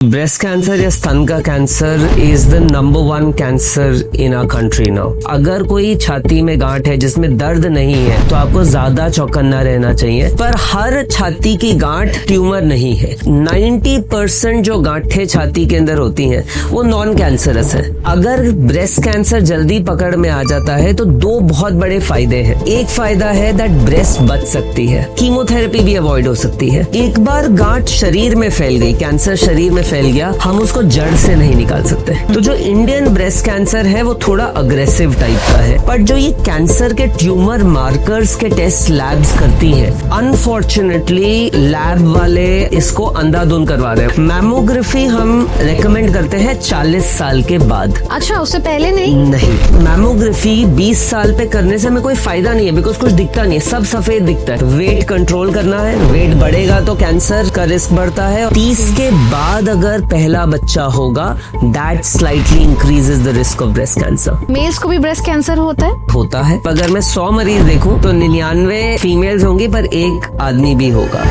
Breast cancer या स्तन का cancer is the number 1 cancer in our country now. अगर कोई छाती में गांठ है जिसमें दर्द नहीं है तो आपको ज्यादा चौकन्ना रहना चाहिए, पर हर छाती की गांठ ट्यूमर नहीं है। 90% जो गांठें छाती के अंदर होती हैं वो नॉन कैंसरस है। अगर ब्रेस्ट कैंसर जल्दी पकड़ में आ जाता है तो 2 बहुत बड़े फायदे हैं। एक फायदा है दैट ब्रेस्ट बच सकती है, कीमोथेरेपी भी अवॉइड हो सकती है। एक बार गांठ शरीर में फैल गई, कैंसर शरीर में फैल गया, हम उसको जड़ से नहीं निकाल सकते। तो जो इंडियन ब्रेस्ट कैंसर है वो थोड़ा अग्रेसिव टाइप का है, पर जो ये कैंसर के ट्यूमर मार्कर्स के टेस्ट लैब्स करती हैं, अनफॉर्चुनेटली लैब वाले इसको अंधाधुंध करवा रहे हैं। मैमोग्राफी हम रेकमेंड करते हैं 40 साल के बाद। अच्छा, उससे पहले नहीं? नहीं, मैमोग्राफी 20 साल पे करने से हमें कोई फायदा नहीं है, बिकॉज कुछ दिखता नहीं है, सब सफेद दिखता है। वेट कंट्रोल करना है, वेट बढ़ेगा तो कैंसर का रिस्क बढ़ता है। 30 के बाद अगर पहला बच्चा होगा, that slightly increases the risk of breast cancer. Males को भी ब्रेस्ट कैंसर होता है? अगर मैं 100 मरीज देखूं तो 99 फीमेल्स होंगी पर 1 आदमी भी होगा।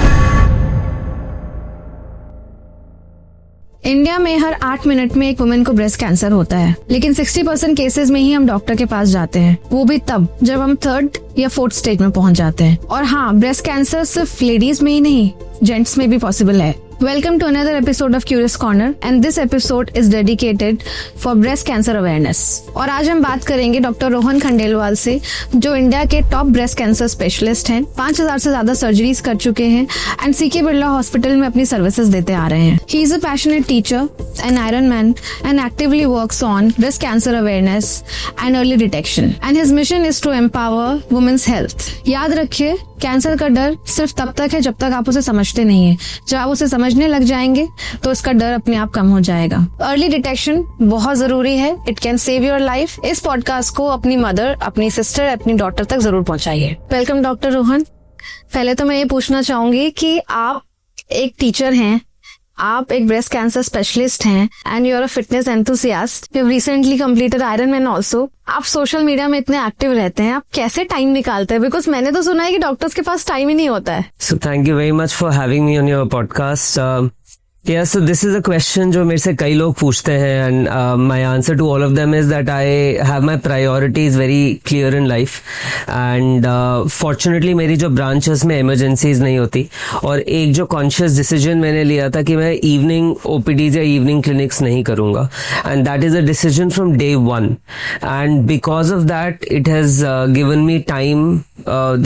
इंडिया में हर 8 मिनट में एक वुमेन को ब्रेस्ट कैंसर होता है, लेकिन 60% केसेस में ही हम डॉक्टर के पास जाते हैं, वो भी तब जब हम 3rd या 4th स्टेज में पहुंच जाते हैं। और हाँ, ब्रेस्ट कैंसर सिर्फ लेडीज में ही नहीं, जेंट्स में भी पॉसिबल है। Welcome to another episode of Curious Corner and this episode is dedicated for breast cancer awareness। और आज हम बात करेंगे डॉक्टर रोहन खंडेलवाल से, जो इंडिया के टॉप ब्रेस्ट कैंसर स्पेशलिस्ट हैं। 5000 से ज्यादा सर्जरीज कर चुके हैं एंड सीके बिरला हॉस्पिटल में अपनी सर्विसेज देते आ रहे हैं। He is a passionate teacher, an Iron Man and actively works on breast cancer awareness and early detection and his mission is to empower women's health। याद रखिए, कैंसर का डर सिर्फ तब तक है जब तक आप उसे समझते नहीं है। जब आप उसे समझने लग जाएंगे तो इसका डर अपने आप कम हो जाएगा। अर्ली डिटेक्शन बहुत जरूरी है, it can save your life. इस पॉडकास्ट को अपनी मदर, अपनी सिस्टर, अपनी डॉटर तक जरूर पहुंचाइए। Welcome doctor Rohan. पहले तो मैं ये पूछना चाहूंगी कि आप एक टीचर हैं, आप एक ब्रेस्ट कैंसर स्पेशलिस्ट हैं and you are a fitness enthusiast. You have recently completed iron man also. आप सोशल मीडिया में इतने एक्टिव रहते हैं, आप कैसे टाइम निकालते हैं? बिकॉज मैंने तो सुना है कि डॉक्टर्स के पास टाइम ही नहीं होता है। So thank you very much for having me on your podcast. Yeah, so this is a question जो मेरे से कई लोग पूछते हैं and my answer to all of them is that I have my priorities very clear in life and fortunately मेरी जो branches में emergencies नहीं होती, और एक जो conscious decision मैंने लिया था कि मैं evening OPDs या evening clinics नहीं करूँगा, and that is a decision from day 1 and because of that it has given me time,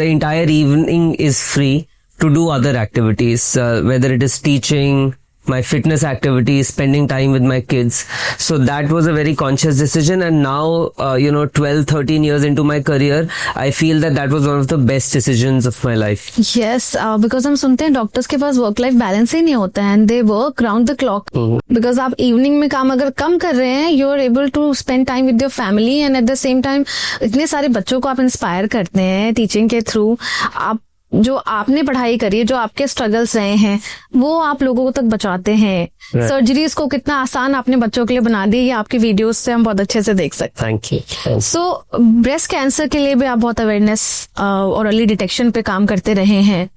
the entire evening is free to do other activities, whether it is teaching, my fitness activities, spending time with my kids. So that was a very conscious decision and now 12-13 years into my career I feel that was one of the best decisions of my life. Yes, because हम सुनते हैं doctors के पास work life balance ही नहीं होता है and they work round the clock. Because आप evening में काम अगर कम कर रहे हैं, you are able to spend time with your family and at the same time इतने सारे बच्चों को आप इंस्पायर करते हैं टीचिंग के थ्रू। आप जो आपने पढ़ाई करी है, जो आपके स्ट्रगल्स रहे हैं, वो आप लोगों तक बचाते हैं। सर्जरीज को कितना आसान आपने बच्चों के लिए बना दी, ये आपके वीडियोस से हम बहुत अच्छे से देख सकते हैं। Thank you. So breast cancer के लिए भी आप बहुत अवेयरनेस और अर्ली डिटेक्शन पे काम करते रहे हैं।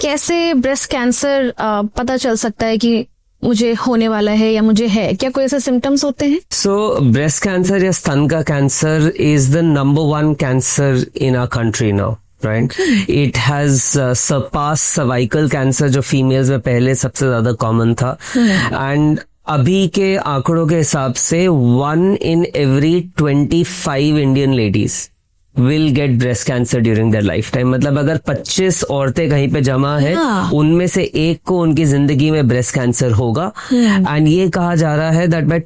कैसे ब्रेस्ट कैंसर पता चल सकता है कि मुझे होने वाला है या मुझे है? क्या कोई ऐसे सिम्टम्स होते हैं? सो ब्रेस्ट कैंसर या स्तन का cancer is the number 1 cancer in our country now, right? It has surpassed cervical cancer जो females में पहले सबसे ज्यादा कॉमन था and अभी के आंकड़ों के हिसाब से 1 in every 25 Indian ladies will get breast cancer during their lifetime। मतलब अगर 25 औरतें कहीं पे जमा है, उनमें से एक को उनकी जिंदगी में ब्रेस्ट कैंसर होगा एंड ये कहा जा रहा है दैट बाय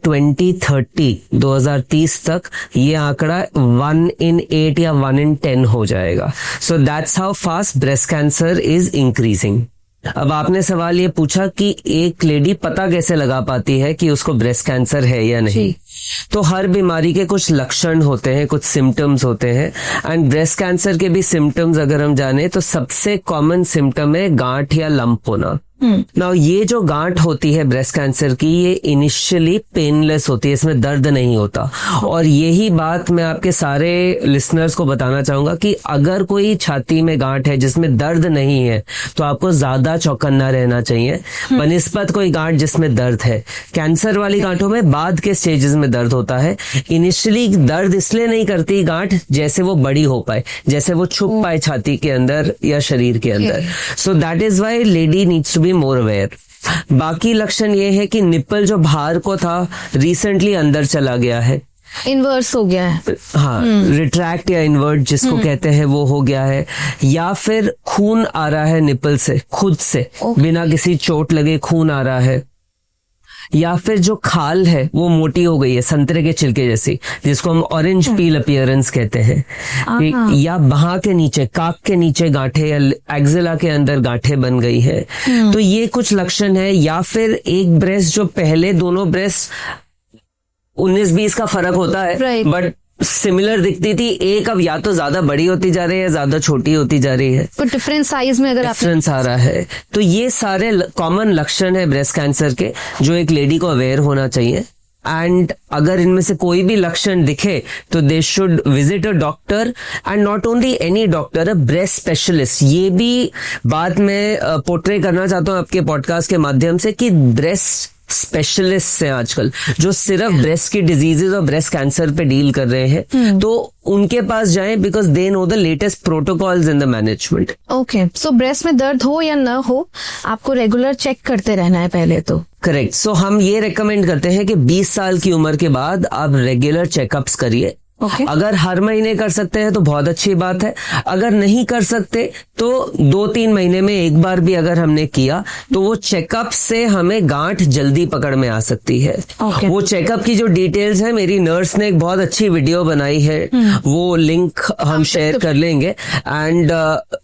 2030 तक ये आंकड़ा 1 in 8 या 1 in 10 हो जाएगा। So that's how fast breast cancer is increasing. अब आपने सवाल ये पूछा कि एक लेडी पता कैसे लगा पाती है कि उसको ब्रेस्ट कैंसर है या नहीं। तो हर बीमारी के कुछ लक्षण होते हैं, कुछ सिम्टम्स होते हैं, एंड ब्रेस्ट कैंसर के भी सिम्टम्स अगर हम जाने तो सबसे कॉमन सिम्टम है गांठ या लंप होना। नाउ ये जो गांठ होती है ब्रेस्ट कैंसर की, ये इनिशियली पेनलेस होती है, इसमें दर्द नहीं होता। और यही बात मैं आपके सारे लिसनर्स को बताना चाहूंगा कि अगर कोई छाती में गांठ है जिसमें दर्द नहीं है तो आपको ज्यादा चौकन्ना रहना चाहिए बनिस्बत कोई गांठ जिसमें दर्द है। कैंसर वाली गांठों में बाद के स्टेजेस में दर्द होता है। इनिशियली दर्द इसलिए नहीं करती गांठ जैसे वो बड़ी हो पाए, जैसे वो छुप पाए छाती के अंदर या शरीर के अंदर। So that is why lady needs to be more aware. बाकी लक्षण ये है कि निप्पल जो बाहर को था रिसेंटली अंदर चला गया है, इन्वर्स हो गया है। हाँ, रिट्रैक्ट या इन्वर्ट जिसको कहते हैं वो हो गया है, या फिर खून आ रहा है निप्पल से खुद से, बिना किसी चोट लगे खून आ रहा है, या फिर जो खाल है वो मोटी हो गई है संतरे के छिलके जैसी, जिसको हम ऑरेंज पील अपीयरेंस कहते हैं, या बाह के नीचे, काक के नीचे गांठे या एक्जिला के अंदर गांठे बन गई है। तो ये कुछ लक्षण है। या फिर एक ब्रेस्ट जो पहले दोनों ब्रेस्ट 19-20 का फर्क होता है बट सिमिलर दिखती थी, एक अब या तो ज्यादा बड़ी होती जा रही है या ज्यादा छोटी होती जा रही है, तो डिफरेंट साइज में अगर डिफरेंस आ रहा है। तो ये सारे कॉमन लक्षण है ब्रेस्ट कैंसर के जो एक लेडी को अवेयर होना चाहिए। एंड अगर इनमें से कोई भी लक्षण दिखे तो they should visit a doctor, and not only any doctor, a breast specialist. ये भी बात मैं पोर्ट्रे करना चाहता हूँ आपके पॉडकास्ट के माध्यम से कि ब्रेस्ट स्पेशलिस्ट हैं आजकल जो सिर्फ ब्रेस्ट की डिजीजेज और ब्रेस्ट कैंसर पे डील कर रहे हैं, तो उनके पास जाएं because they know the latest protocols in the management. Okay, so breast में दर्द हो या न हो आपको रेगुलर चेक करते रहना है पहले तो। करेक्ट। सो हम ये रेकमेंड करते हैं कि 20 साल की उम्र के बाद आप रेगुलर चेकअप्स करिए। अगर हर महीने कर सकते हैं तो बहुत अच्छी बात है, अगर नहीं कर सकते तो 2-3 महीने में एक बार भी अगर हमने किया तो वो चेकअप से हमें गांठ जल्दी पकड़ में आ सकती है। वो चेकअप की जो डिटेल्स है, मेरी नर्स ने एक बहुत अच्छी वीडियो बनाई है, वो लिंक हम शेयर कर लेंगे, एंड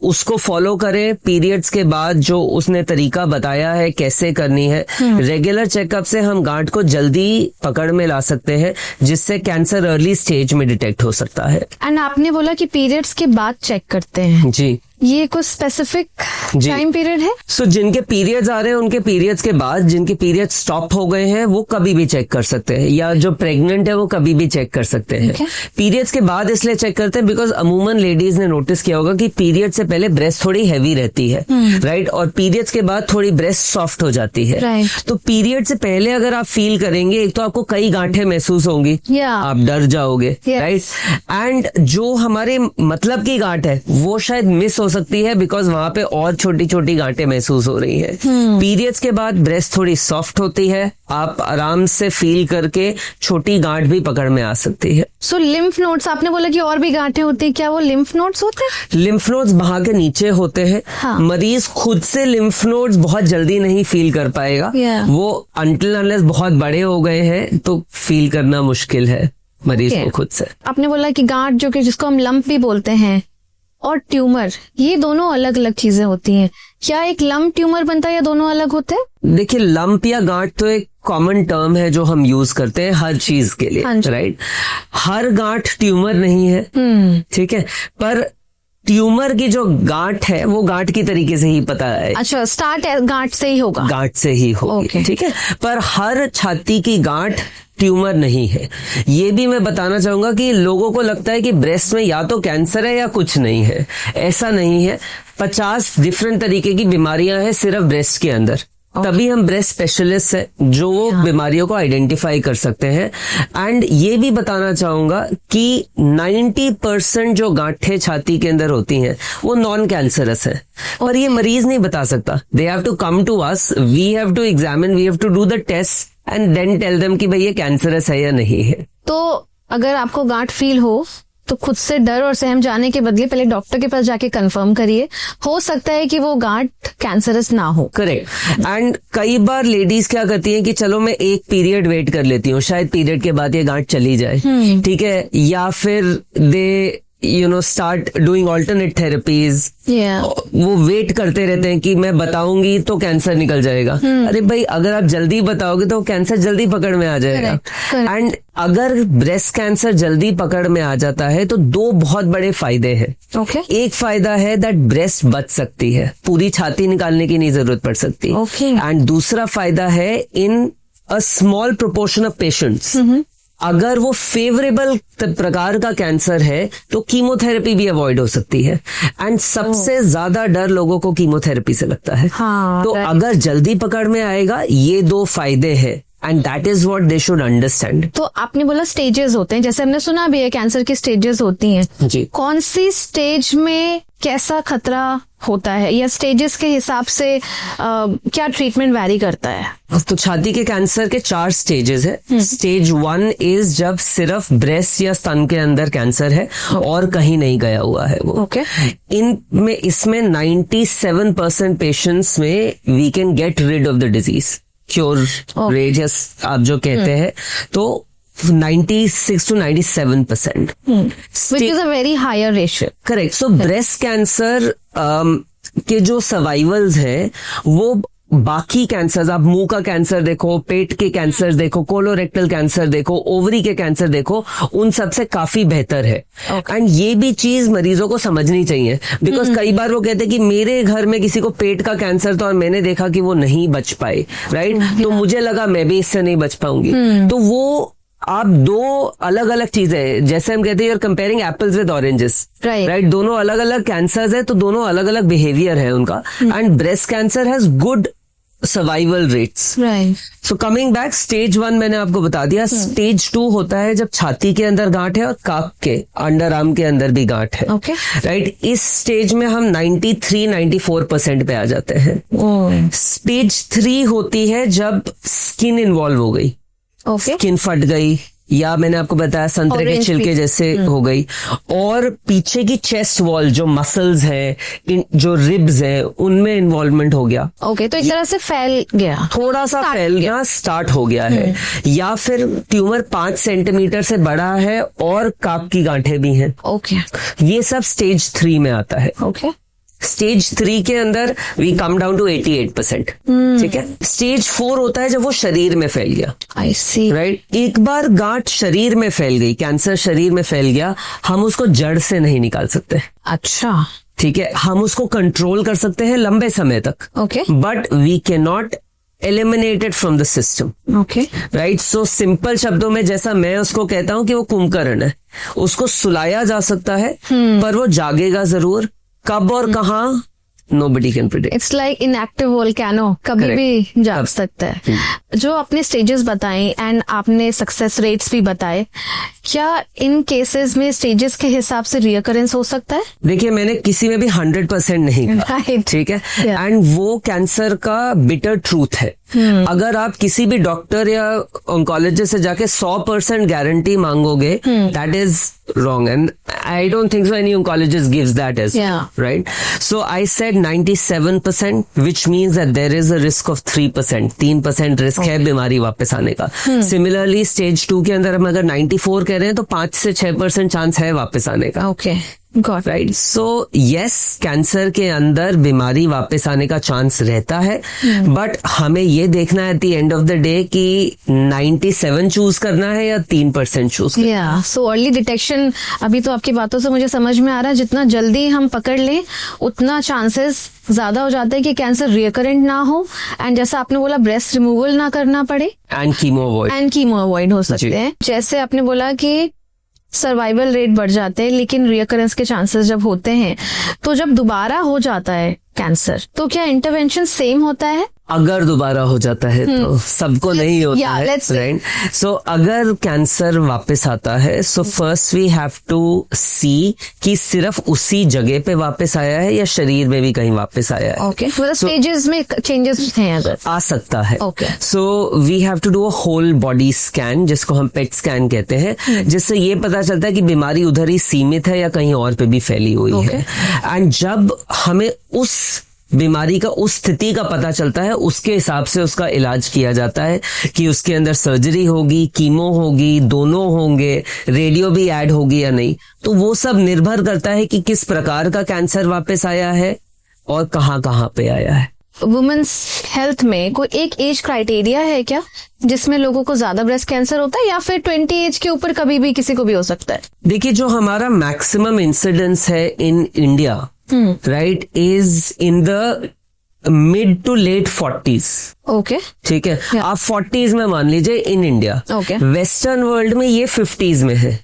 उसको फॉलो करें। पीरियड्स के बाद जो उसने तरीका बताया है कैसे करनी है, रेगुलर चेकअप से हम गांठ को जल्दी पकड़ में ला सकते हैं, जिससे कैंसर अर्ली स्टेज में डिटेक्ट हो सकता है। एंड आपने बोला कि पीरियड्स के बाद चेक करते हैं। जी, ये कुछ स्पेसिफिक टाइम पीरियड है? सो जिनके पीरियड्स आ रहे हैं उनके पीरियड्स के बाद, जिनके पीरियड्स स्टॉप हो गए हैं वो कभी भी चेक कर सकते हैं, या जो प्रेग्नेंट है वो कभी भी चेक कर सकते हैं। पीरियड्स के बाद इसलिए चेक करते हैं बिकॉज अमूमन लेडीज ने नोटिस किया होगा कि पीरियड से पहले ब्रेस्ट थोड़ी हैवी रहती है, राइट, और पीरियड्स के बाद थोड़ी ब्रेस्ट सॉफ्ट हो जाती है। तो पीरियड से पहले अगर आप फील करेंगे, एक तो आपको कई गांठें महसूस होंगी, आप डर जाओगे, राइट, एंड जो हमारे मतलब की गांठ है वो शायद मिस हो सकती है बिकॉज वहां पे और छोटी छोटी गांठें महसूस हो रही है। पीरियड्स के बाद ब्रेस्ट थोड़ी सॉफ्ट होती है, आप आराम से फील करके छोटी गांठ भी पकड़ में आ सकती है। सो लिम्फ नोड्स, आपने बोला कि और भी गांठें होती है, क्या वो लिम्फ नोड्स होते हैं? लिम्फ नोड्स बाह के नीचे होते हैं। मरीज खुद से लिम्फ नोड्स बहुत जल्दी नहीं फील कर पाएगा, वो अनटिल अनलेस बहुत बड़े हो गए हैं तो फील करना मुश्किल है मरीज को खुद से। आपने बोला कि गांठ जो कि जिसको हम लंप भी बोलते हैं और ट्यूमर, ये दोनों अलग अलग चीजें होती हैं। क्या एक लंप ट्यूमर बनता है या दोनों अलग होते हैं? देखिए, लंप या गांठ तो एक कॉमन टर्म है जो हम यूज करते हैं हर चीज के लिए, राइट। हर गांठ ट्यूमर नहीं है, ठीक है, पर ट्यूमर की जो गांठ है वो गांठ की तरीके से ही पता है। अच्छा, स्टार्ट गांठ से ही होगा, गांठ से ही होगी, ठीक है, पर हर छाती की गांठ ट्यूमर नहीं है। ये भी मैं बताना चाहूंगा कि लोगों को लगता है कि ब्रेस्ट में या तो कैंसर है या कुछ नहीं है, ऐसा नहीं है। 50 डिफरेंट तरीके की बीमारियां हैं सिर्फ ब्रेस्ट के अंदर, तभी हम ब्रेस्ट स्पेशलिस्ट हैं जो वो बीमारियों को आइडेंटिफाई कर सकते हैं। एंड ये भी बताना चाहूंगा कि 90% जो गांठें छाती के अंदर होती हैं वो नॉन कैंसरस है, और ये मरीज नहीं बता सकता। They have to come to us, we have to examine, we have to do the test and then tell them कि भाई ये कैंसरस है या नहीं है। तो अगर आपको गांठ फील हो तो खुद से डर और सहम जाने के बदले पहले डॉक्टर के पास जाके कंफर्म करिए, हो सकता है कि वो गांठ कैंसरस ना हो। करेक्ट। एंड कई बार लेडीज क्या करती हैं कि चलो मैं एक पीरियड वेट कर लेती हूँ, शायद पीरियड के बाद ये गांठ चली जाए, ठीक है, या फिर they start doing alternate therapies. Yeah. वो वेट करते रहते हैं कि मैं बताऊंगी तो कैंसर निकल जाएगा। अरे भाई, अगर आप जल्दी बताओगे तो कैंसर जल्दी पकड़ में आ जाएगा। Correct. एंड अगर ब्रेस्ट कैंसर जल्दी पकड़ में आ जाता है तो 2 बहुत बड़े फायदे हैं। Okay. एक फायदा है दैट ब्रेस्ट बच सकती है, पूरी छाती निकालने की नहीं जरूरत पड़ सकती। Okay. एंड दूसरा फायदा है in a small proportion of patients, अगर वो फेवरेबल प्रकार का कैंसर है तो कीमोथेरेपी भी अवॉइड हो सकती है। एंड सबसे ज्यादा डर लोगों को कीमोथेरेपी से लगता है। हाँ, तो अगर जल्दी पकड़ में आएगा, ये 2 फायदे हैं and that is what they should understand. तो आपने बोला स्टेजेस होते हैं, जैसे हमने सुना भी है कैंसर की स्टेजेस होती हैं। जी। कौन सी स्टेज में कैसा खतरा होता है, या स्टेजेस के हिसाब से क्या ट्रीटमेंट वैरी करता है? तो छाती के कैंसर के 4 स्टेजेस है। स्टेज 1 इज जब सिर्फ ब्रेस्ट या स्तन के अंदर कैंसर है और कहीं नहीं गया हुआ है वो। ओके। इसमें 97% पेशेंट्स में we can get rid of the disease, cure rate आप जो कहते हैं, तो 96 to 97%. Which is a very higher ratio. Correct. So breast cancer के जो सर्वाइवल्स है वो बाकी कैंसर, आप मुंह का कैंसर देखो, पेट के कैंसर देखो, कोलोरेक्टल कैंसर देखो, ओवरी के कैंसर देखो, उन सब से काफी बेहतर है। एंड ये भी चीज मरीजों को समझनी चाहिए, बिकॉज कई बार वो कहते हैं कि मेरे घर में किसी को पेट का कैंसर था और मैंने देखा कि वो नहीं बच पाए, राइट? तो मुझे लगा मैं भी इससे नहीं बच पाऊंगी। तो वो आप 2 अलग अलग चीजें, जैसे हम कहते हैं, you're comparing apples with oranges, right? दोनों अलग अलग कैंसर्स है, तो दोनों अलग अलग बिहेवियर है उनका। And breast cancer has good survival rates, right? So coming back, stage 1 मैंने आपको बता दिया। स्टेज 2 होता है जब छाती के अंदर गांठ है और काप के अंडर आर्म के अंदर भी गांठ है। ओके। राइट? इस स्टेज में हम 93-94% पे आ जाते हैं। स्टेज 3 होती है जब स्किन इन्वॉल्व हो गई, ओके। स्किन फट गई, या मैंने आपको बताया संतरे के छिलके जैसे हो गई, और पीछे की चेस्ट वॉल जो मसल्स है, जो रिब्स है, उनमें इन्वॉल्वमेंट हो गया। ओके। तो एक तरह से फैल गया, थोड़ा सा फैल गया, स्टार्ट हो गया है। या फिर ट्यूमर 5 सेंटीमीटर से बड़ा है और काप की गांठें भी हैं। ओके। ये सब स्टेज 3 में आता है। ओके। स्टेज 3 के अंदर वी कम डाउन टू 88%। ठीक है। स्टेज 4 होता है जब वो शरीर में फैल गया। आई सी। राइट? एक बार गांठ शरीर में फैल गई, कैंसर शरीर में फैल गया, हम उसको जड़ से नहीं निकाल सकते। अच्छा। ठीक है। हम उसको कंट्रोल कर सकते हैं लंबे समय तक, okay. But we can not eliminated from the system. Okay. Right? So simple शब्दों में जैसा मैं उसको कहता हूं कि वो कुंभकर्ण है, उसको सुलाया जा सकता है, पर वो जागेगा जरूर। कब और कहाँ, nobody can predict. It's like inactive volcano, कभी Correct. भी जाग सकता है। जो आपने स्टेजेस बताए एंड आपने सक्सेस रेट्स भी बताए, क्या इन केसेस में स्टेजेस के हिसाब से रिकरेंस हो सकता है? देखिए, मैंने किसी में भी 100% नहीं कहा। Right. ठीक है। Yeah. एंड वो कैंसर का बिटर ट्रूथ है। अगर आप किसी भी डॉक्टर या ऑन्कोलॉजिस्ट से जाके 100% गारंटी मांगोगे, that is wrong, and I don't think so any oncologist gives that as Yeah. right. So I said 97%, which means that there is a risk of 3%, 3% risk है बीमारी वापस आने का। सिमिलरली स्टेज 2 के अंदर हम अगर 94 कह रहे हैं तो 5 से 6% चांस है वापस आने का। Okay, got right? So yes, cancer के अंदर बीमारी वापस आने का चांस रहता है, बट हमें ये देखना है at the end of the day कि 97 चूज करना है या 3% चूज करना है। या सो अर्ली डिटेक्शन, अभी तो आपकी बातों से मुझे समझ में आ रहा है, जितना जल्दी हम पकड़ लें उतना चांसेस ज्यादा हो जाते हैं कि कैंसर रिकरेंट ना हो, एंड जैसा आपने बोला ब्रेस्ट रिमूवल ना करना पड़े, एंड कीमो अवॉइड हो सकते हैं। जैसे आपने बोला कि सर्वाइवल रेट बढ़ जाते हैं, लेकिन रिकरेंस के चांसेस जब होते हैं, तो जब दोबारा हो जाता है कैंसर, तो क्या इंटरवेंशन सेम होता है? अगर दोबारा हो जाता है तो सबको नहीं होता है, राइट? सो अगर कैंसर वापस आता है, so first we have to see कि सिर्फ उसी जगह पे वापस आया है या शरीर में भी कहीं वापस आया है। ओके, मतलब स्टेजेस में चेंजेस हैं अगर आ सकता है। Okay, so we have to do a whole body scan, जिसको हम पेट स्कैन कहते हैं, जिससे ये पता चलता है कि बीमारी उधर ही सीमित है या कहीं और पे भी फैली हुई है। एंड जब हमें उस बीमारी का उस स्थिति का पता चलता है, उसके हिसाब से उसका इलाज किया जाता है कि उसके अंदर सर्जरी होगी, कीमो होगी, दोनों होंगे, रेडियो भी ऐड होगी या नहीं। तो वो सब निर्भर करता है कि किस प्रकार का कैंसर वापस आया है और कहाँ पे आया है। वुमेन्स हेल्थ में कोई एक एज क्राइटेरिया है क्या जिसमें लोगों को ज्यादा ब्रेस्ट कैंसर होता है, या फिर 20 एज के ऊपर कभी भी किसी को भी हो सकता है? देखिए, जो हमारा मैक्सिमम इंसिडेंस है in India, right, is in the mid to late 40s। Okay, ठीक है, आप 40s में मान लीजिए in India. Okay. Western world में ये 50s में है।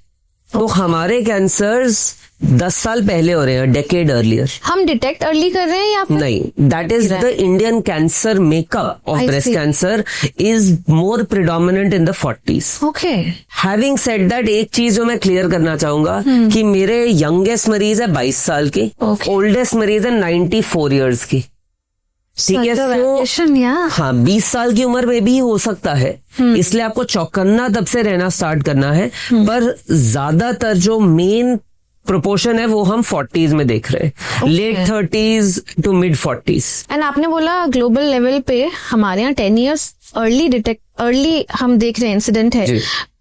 तो हमारे कैंसर्स 10 साल पहले हो रहे हैं, डेकेड अर्लियर। हम डिटेक्ट अर्ली कर रहे हैं या फिर नहीं, that is the Indian cancer makeup of I breast see. Cancer is more predominant in the 40s। Okay, having said that, एक चीज जो मैं क्लियर करना चाहूंगा कि मेरे यंगेस्ट मरीज है 22 साल की, Okay. ओल्डेस्ट मरीज है 94 इयर्स की। ठीक है, तो हाँ, 20 साल की उम्र में भी हो सकता है, इसलिए आपको चौकन्ना तब से रहना स्टार्ट करना है। पर ज्यादातर जो मेन प्रोपोर्शन है वो हम 40s में देख रहे हैं, late 30s to mid 40s। And आपने बोला ग्लोबल लेवल पे हमारे यहाँ 10 इयर्स अर्ली हम देख रहे हैं इंसिडेंट है, जी।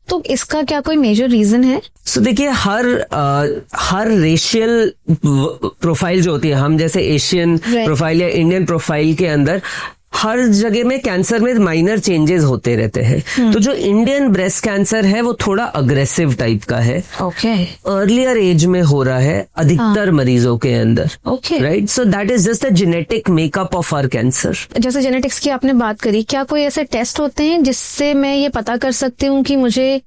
तो इसका क्या कोई मेजर रीजन है? सो देखिए, हर रेशियल प्रोफाइल जो होती है, हम जैसे एशियन Right. प्रोफाइल या इंडियन प्रोफाइल के अंदर हर जगह में कैंसर में माइनर चेंजेस होते रहते हैं। तो जो इंडियन ब्रेस्ट कैंसर है वो थोड़ा अग्रेसिव टाइप का है, ओके, अर्लियर एज में हो रहा है अधिकतर मरीजों के अंदर। Okay, right, so that is just the genetic makeup of our cancer. जैसे जेनेटिक्स की आपने बात करी, क्या कोई ऐसे टेस्ट होते हैं जिससे मैं ये पता कर सकती हूँ कि मुझे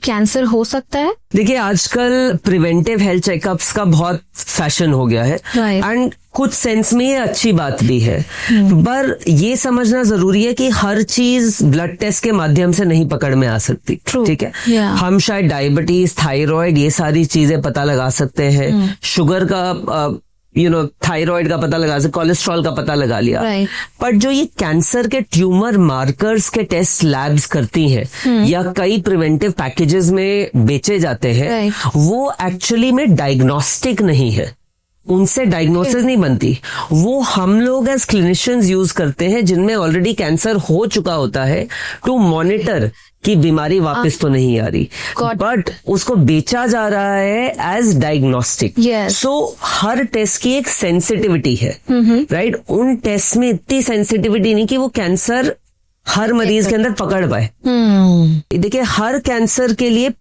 कैंसर हो सकता है? देखिए, आजकल प्रिवेंटिव हेल्थ चेकअप्स का बहुत फैशन हो गया है, Right. एंड कुछ सेंस में ये अच्छी बात भी है। पर ये समझना जरूरी है कि हर चीज ब्लड टेस्ट के माध्यम से नहीं पकड़ में आ सकती। True. ठीक है, Yeah. हम शायद डायबिटीज, थायराइड, ये सारी चीजें पता लगा सकते हैं, शुगर का थायराइड का पता लगा सकते, कोलेस्ट्रॉल का पता लगा लिया। Right. पर जो ये कैंसर के ट्यूमर मार्कर्स के टेस्ट लैब्स करती हैं या कई प्रिवेंटिव पैकेजेस में बेचे जाते हैं, Right. वो एक्चुअली में डायग्नोस्टिक नहीं है, उनसे डायग्नोसिस नहीं बनती। वो हम लोग एज क्लिनिशियंस यूज करते हैं जिनमें ऑलरेडी कैंसर हो चुका होता है, टू मॉनिटर कि बीमारी वापस तो नहीं आ रही, बट उसको बेचा जा रहा है एज डायग्नोस्टिक। Yes. सो हर टेस्ट की एक सेंसिटिविटी है, राइट। उन टेस्ट में इतनी सेंसिटिविटी नहीं कि वो कैंसर हर मरीज के अंदर पकड़ पाए। देखिए, हर कैंसर के लिए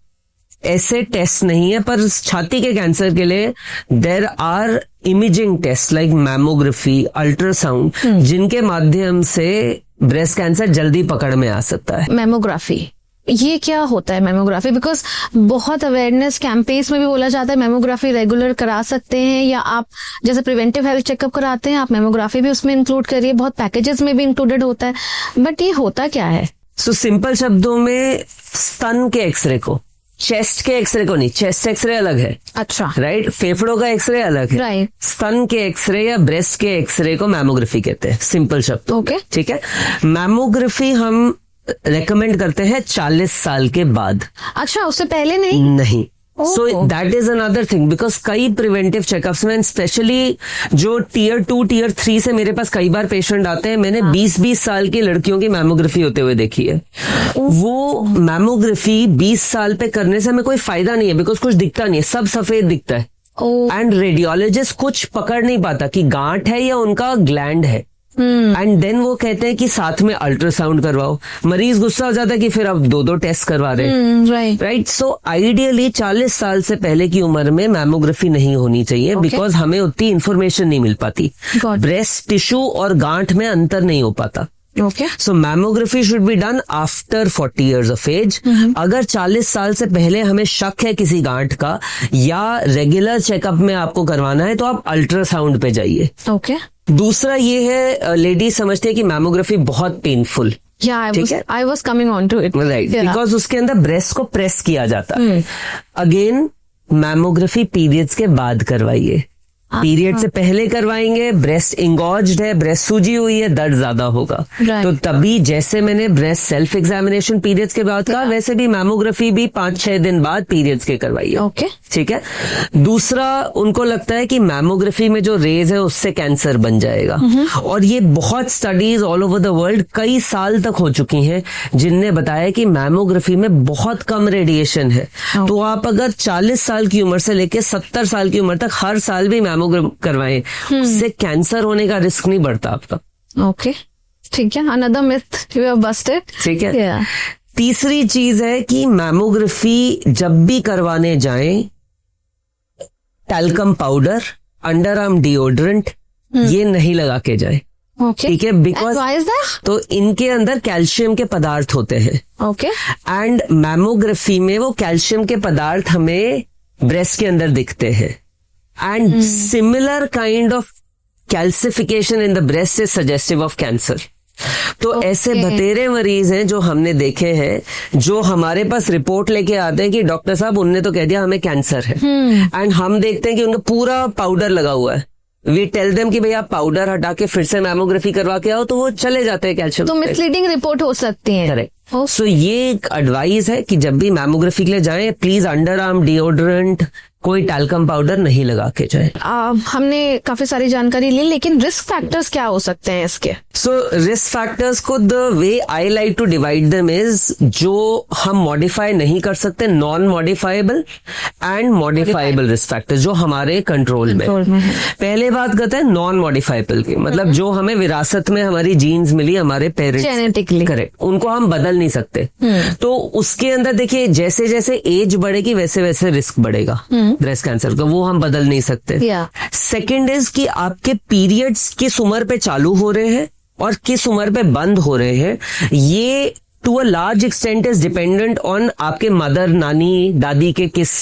ऐसे टेस्ट नहीं है, पर छाती के कैंसर के लिए there are imaging test like mammography, ultrasound, जिनके माध्यम से ब्रेस्ट कैंसर जल्दी पकड़ में आ सकता है। मेमोग्राफी, ये क्या होता है मेमोग्राफी? बिकॉज बहुत अवेयरनेस कैंपेन्स में भी बोला जाता है मेमोग्राफी रेगुलर करा सकते हैं, या आप जैसे प्रिवेंटिव हेल्थ चेकअप कराते हैं, आप मेमोग्राफी भी उसमें इंक्लूड करिए, बहुत पैकेजेस में भी इंक्लूडेड होता है। बट ये होता क्या है? सो सिंपल शब्दों में, स्तन के एक्सरे को, चेस्ट के एक्सरे को नहीं, चेस्ट एक्सरे अलग है, अच्छा, राइट, फेफड़ों का एक्सरे अलग है, राइट, स्तन के एक्सरे या ब्रेस्ट के एक्सरे को मैमोग्राफी कहते हैं, सिंपल शब्द। ओके, ठीक है, मैमोग्राफी हम रेकमेंड करते हैं 40 साल के बाद। अच्छा, उससे पहले नहीं? नहीं। Oh. So that is another thing, because कई प्रिवेंटिव चेकअप्स में, स्पेशली जो टीयर 2, टीयर 3 से मेरे पास कई बार पेशेंट आते हैं, मैंने 20-20 साल की लड़कियों की मैमोग्राफी होते हुए देखी है। वो मैमोग्राफी 20 साल पे करने से हमें कोई फायदा नहीं है, बिकॉज कुछ दिखता नहीं है, सब सफेद दिखता है, एंड रेडियोलॉजिस्ट कुछ पकड़ नहीं पाता कि गांठ है या उनका ग्लैंड है। एंड देन वो कहते हैं कि साथ में अल्ट्रासाउंड करवाओ। मरीज गुस्सा हो जाता है कि फिर अब 2-2 टेस्ट करवा रहे हैं, राइट। सो आइडियली 40 साल से पहले की उम्र में मैमोग्राफी नहीं होनी चाहिए, बिकॉज हमें उतनी इन्फॉर्मेशन नहीं मिल पाती, ब्रेस्ट टिश्यू और गांठ में अंतर नहीं हो पाता। Okay, so mammography should be done after 40 years of age। अगर 40 साल से पहले हमें शक है किसी गांठ का या रेगुलर चेकअप में आपको करवाना है, तो आप अल्ट्रासाउंड पे जाइए। ओके, दूसरा ये है, लेडीज समझते हैं कि मैमोग्राफी बहुत painful, I was coming on to it, right, because उसके अंदर ब्रेस्ट को प्रेस किया जाता है। अगेन, मैमोग्राफी पीरियड्स के बाद करवाइए, पीरियड से पहले करवाएंगे, ब्रेस्ट इंगॉज्ड है, ब्रेस्ट सूजी हुई है, दर्द ज्यादा होगा। Right. तो तभी जैसे मैंने ब्रेस्ट सेल्फ एग्जामिनेशन पीरियड्स के बाद कहा, वैसे भी मैमोग्राफी भी 5-6 दिन बाद पीरियड्स के करवाइए। ओके। ठीक है। दूसरा, उनको लगता है कि मैमोग्राफी में जो रेज है उससे कैंसर बन जाएगा, और ये बहुत studies all over the world कई साल तक हो चुकी हैं जिनने बताया कि मैमोग्राफी में बहुत कम रेडिएशन है। तो आप अगर 40 साल की उम्र से लेके 70 साल की उम्र तक हर साल भी मैमोग्राम करवाएं, उससे कैंसर होने का रिस्क नहीं बढ़ता आपका। ओके, ठीक है। Another myth you have Busted. ठीक है। Yeah. तीसरी चीज है कि मैमोग्राफी जब भी करवाने जाएं, talcum powder, under arm deodorant ये नहीं लगा के जाए। ओके, ठीक है। Because why is that? तो इनके अंदर कैल्शियम के पदार्थ होते हैं, ओके, एंड मैमोग्राफी में वो कैल्शियम के पदार्थ हमें ब्रेस्ट के अंदर दिखते हैं, and similar kind of calcification in the breast is suggestive of cancer. तो ऐसे बतेरे मरीज हैं जो हमने देखे हैं, जो हमारे पास रिपोर्ट लेके आते हैं कि डॉक्टर साहब उनने तो कह दिया हमें कैंसर है, एंड हम देखते हैं कि उनका पूरा पाउडर लगा हुआ है। वी टेल देम कि भाई आप पाउडर हटा के फिर से मैमोग्राफी करवा के आओ, तो वो चले जाते हैं कैल्शियम। तो मिसलीडिंग रिपोर्ट हो सकती है। करेक्ट। सो ये एक एडवाइस है कि जब भी मैमोग्राफी के लिए जाएं, प्लीज अंडर आर्म डिओड्रेंट, कोई टैल्कम पाउडर नहीं लगा के जाए। हमने काफी सारी जानकारी ली, लेकिन रिस्क फैक्टर्स क्या हो सकते हैं इसके? सो रिस्क फैक्टर्स को the way I like to divide them is, जो हम मॉडिफाई नहीं कर सकते, non modifiable and modifiable risk factors जो हमारे कंट्रोल में है। पहले बात करते हैं नॉन मॉडिफाइबल की, मतलब जो हमें विरासत में हमारी जीन्स मिली हमारे पेरेंट्स, जेनेटिकली। करेक्ट, उनको हम बदल नहीं सकते। तो उसके अंदर देखिए, जैसे जैसे एज बढ़ेगी वैसे वैसे रिस्क बढ़ेगा ब्रेस्ट कैंसर का, वो हम बदल नहीं सकते। सेकेंड इज कि आपके पीरियड्स किस उम्र पे चालू हो रहे हैं और किस उम्र पे बंद हो रहे हैं, ये to a large extent is dependent on आपके मदर, नानी, दादी के किस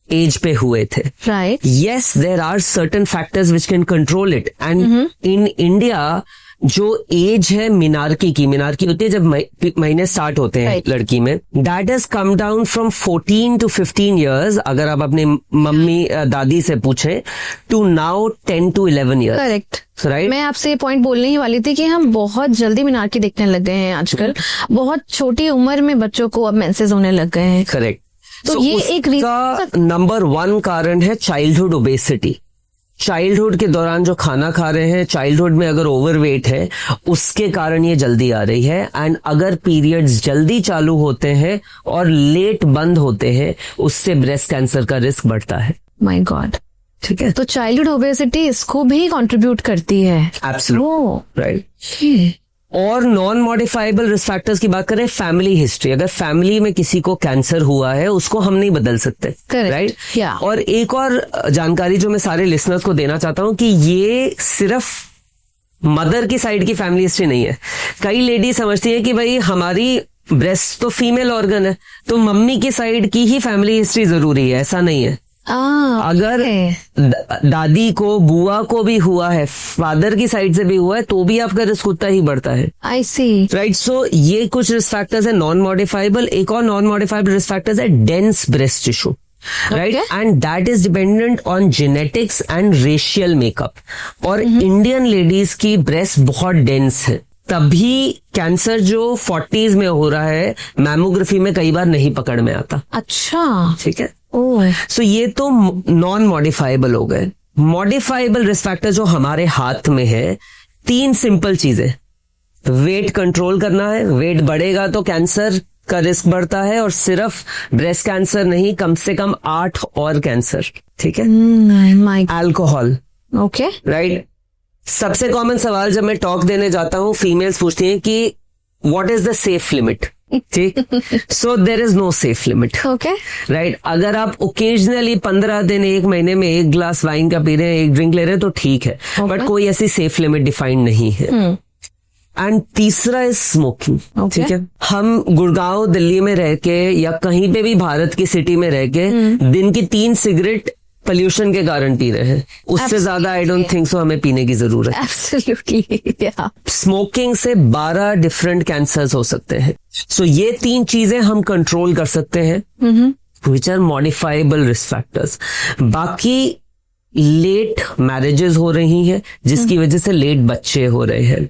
एज पे हुए थे। Right. Yes, there are certain factors which can control it. And in India, जो एज है मिनार्की होती है जब महीने स्टार्ट होते हैं Right. लड़की में, that has come down from 14 to 15 years, अगर आप अपनी मम्मी दादी से पूछें, to now 10 to 11 years. Correct. Right. मैं आपसे ये पॉइंट बोलने ही वाली थी कि हम बहुत जल्दी मिनार्की देखने लग गए हैं आजकल। बहुत छोटी उम्र में बच्चों को अब मेंसेस होने लग गए हैं। करेक्ट। तो ये एक नंबर 1 कारण है चाइल्डहुड ओबेसिटी। चाइल्डहुड के दौरान जो खाना खा रहे हैं, चाइल्डहुड में अगर ओवरवेट है, उसके कारण ये जल्दी आ रही है। एंड अगर पीरियड्स जल्दी चालू होते हैं और लेट बंद होते हैं, उससे ब्रेस्ट कैंसर का रिस्क बढ़ता है। My God. ठीक है। तो चाइल्डहुड ओबेसिटी इसको भी कंट्रीब्यूट करती है। Absolutely right. और नॉन मॉडिफाइबल रिस्क फैक्टर्स की बात करें, फैमिली हिस्ट्री, अगर फैमिली में किसी को कैंसर हुआ है उसको हम नहीं बदल सकते, राइट। Yeah. और एक और जानकारी जो मैं सारे लिसनर्स को देना चाहता हूं कि ये सिर्फ मदर की साइड की फैमिली हिस्ट्री नहीं है। कई लेडी समझती है कि भाई हमारी ब्रेस्ट तो फीमेल ऑर्गन है, तो मम्मी की साइड की ही फैमिली हिस्ट्री जरूरी है, ऐसा नहीं है। अगर दादी को, बुआ को भी हुआ है, फादर की साइड से भी हुआ है, तो भी आपका रिस्क उतना ही बढ़ता है। आई सी। राइट। सो ये कुछ रिस्क फैक्टर्स है नॉन मॉडिफाइबल। एक और नॉन मॉडिफाइबल रिस्क फैक्टर्स है dense breast tissue, right, and that is dependent on genetics and racial makeup. और इंडियन लेडीज की ब्रेस्ट बहुत डेंस है, तभी कैंसर जो 40s में हो रहा है मैमोग्राफी में कई बार नहीं पकड़ में आता। अच्छा। ठीक है। ओह। सो ये तो नॉन मॉडिफाइबल हो गए। मॉडिफाइबल रिस्क फैक्टर जो हमारे हाथ में है, 3 सिंपल चीजें। वेट कंट्रोल करना है, वेट बढ़ेगा तो कैंसर का रिस्क बढ़ता है, और सिर्फ ब्रेस्ट कैंसर नहीं, कम से कम 8 और कैंसर। ठीक है। अल्कोहल। ओके। राइट। सबसे कॉमन सवाल जब मैं टॉक देने जाता हूँ, फीमेल्स पूछती हैं कि what is the safe limit. ठीक। So there is no safe limit. Okay. Right. अगर आप ओकेजनली 15 दिन, 1 महीने में 1 ग्लास वाइन का पी रहे हैं, 1 ड्रिंक ले रहे हैं, तो ठीक है, बट कोई ऐसी सेफ लिमिट डिफाइंड नहीं है। एंड तीसरा इज स्मोकिंग। ठीक है। हम गुड़गांव, दिल्ली में रह के या कहीं पे भी भारत की सिटी में रह के दिन की 3 सिगरेट पोल्यूशन के कारण पी रहे हैं, उससे ज्यादा आई डोंट थिंक सो हमें पीने की जरूरत है। एब्सोल्युटली। स्मोकिंग से 12 डिफरेंट कैंसर्स हो सकते हैं। सो ये 3 चीजें हम कंट्रोल कर सकते हैं, which are modifiable risk factors. बाकी लेट मैरिजेस हो रही हैं, जिसकी वजह से लेट बच्चे हो रहे हैं.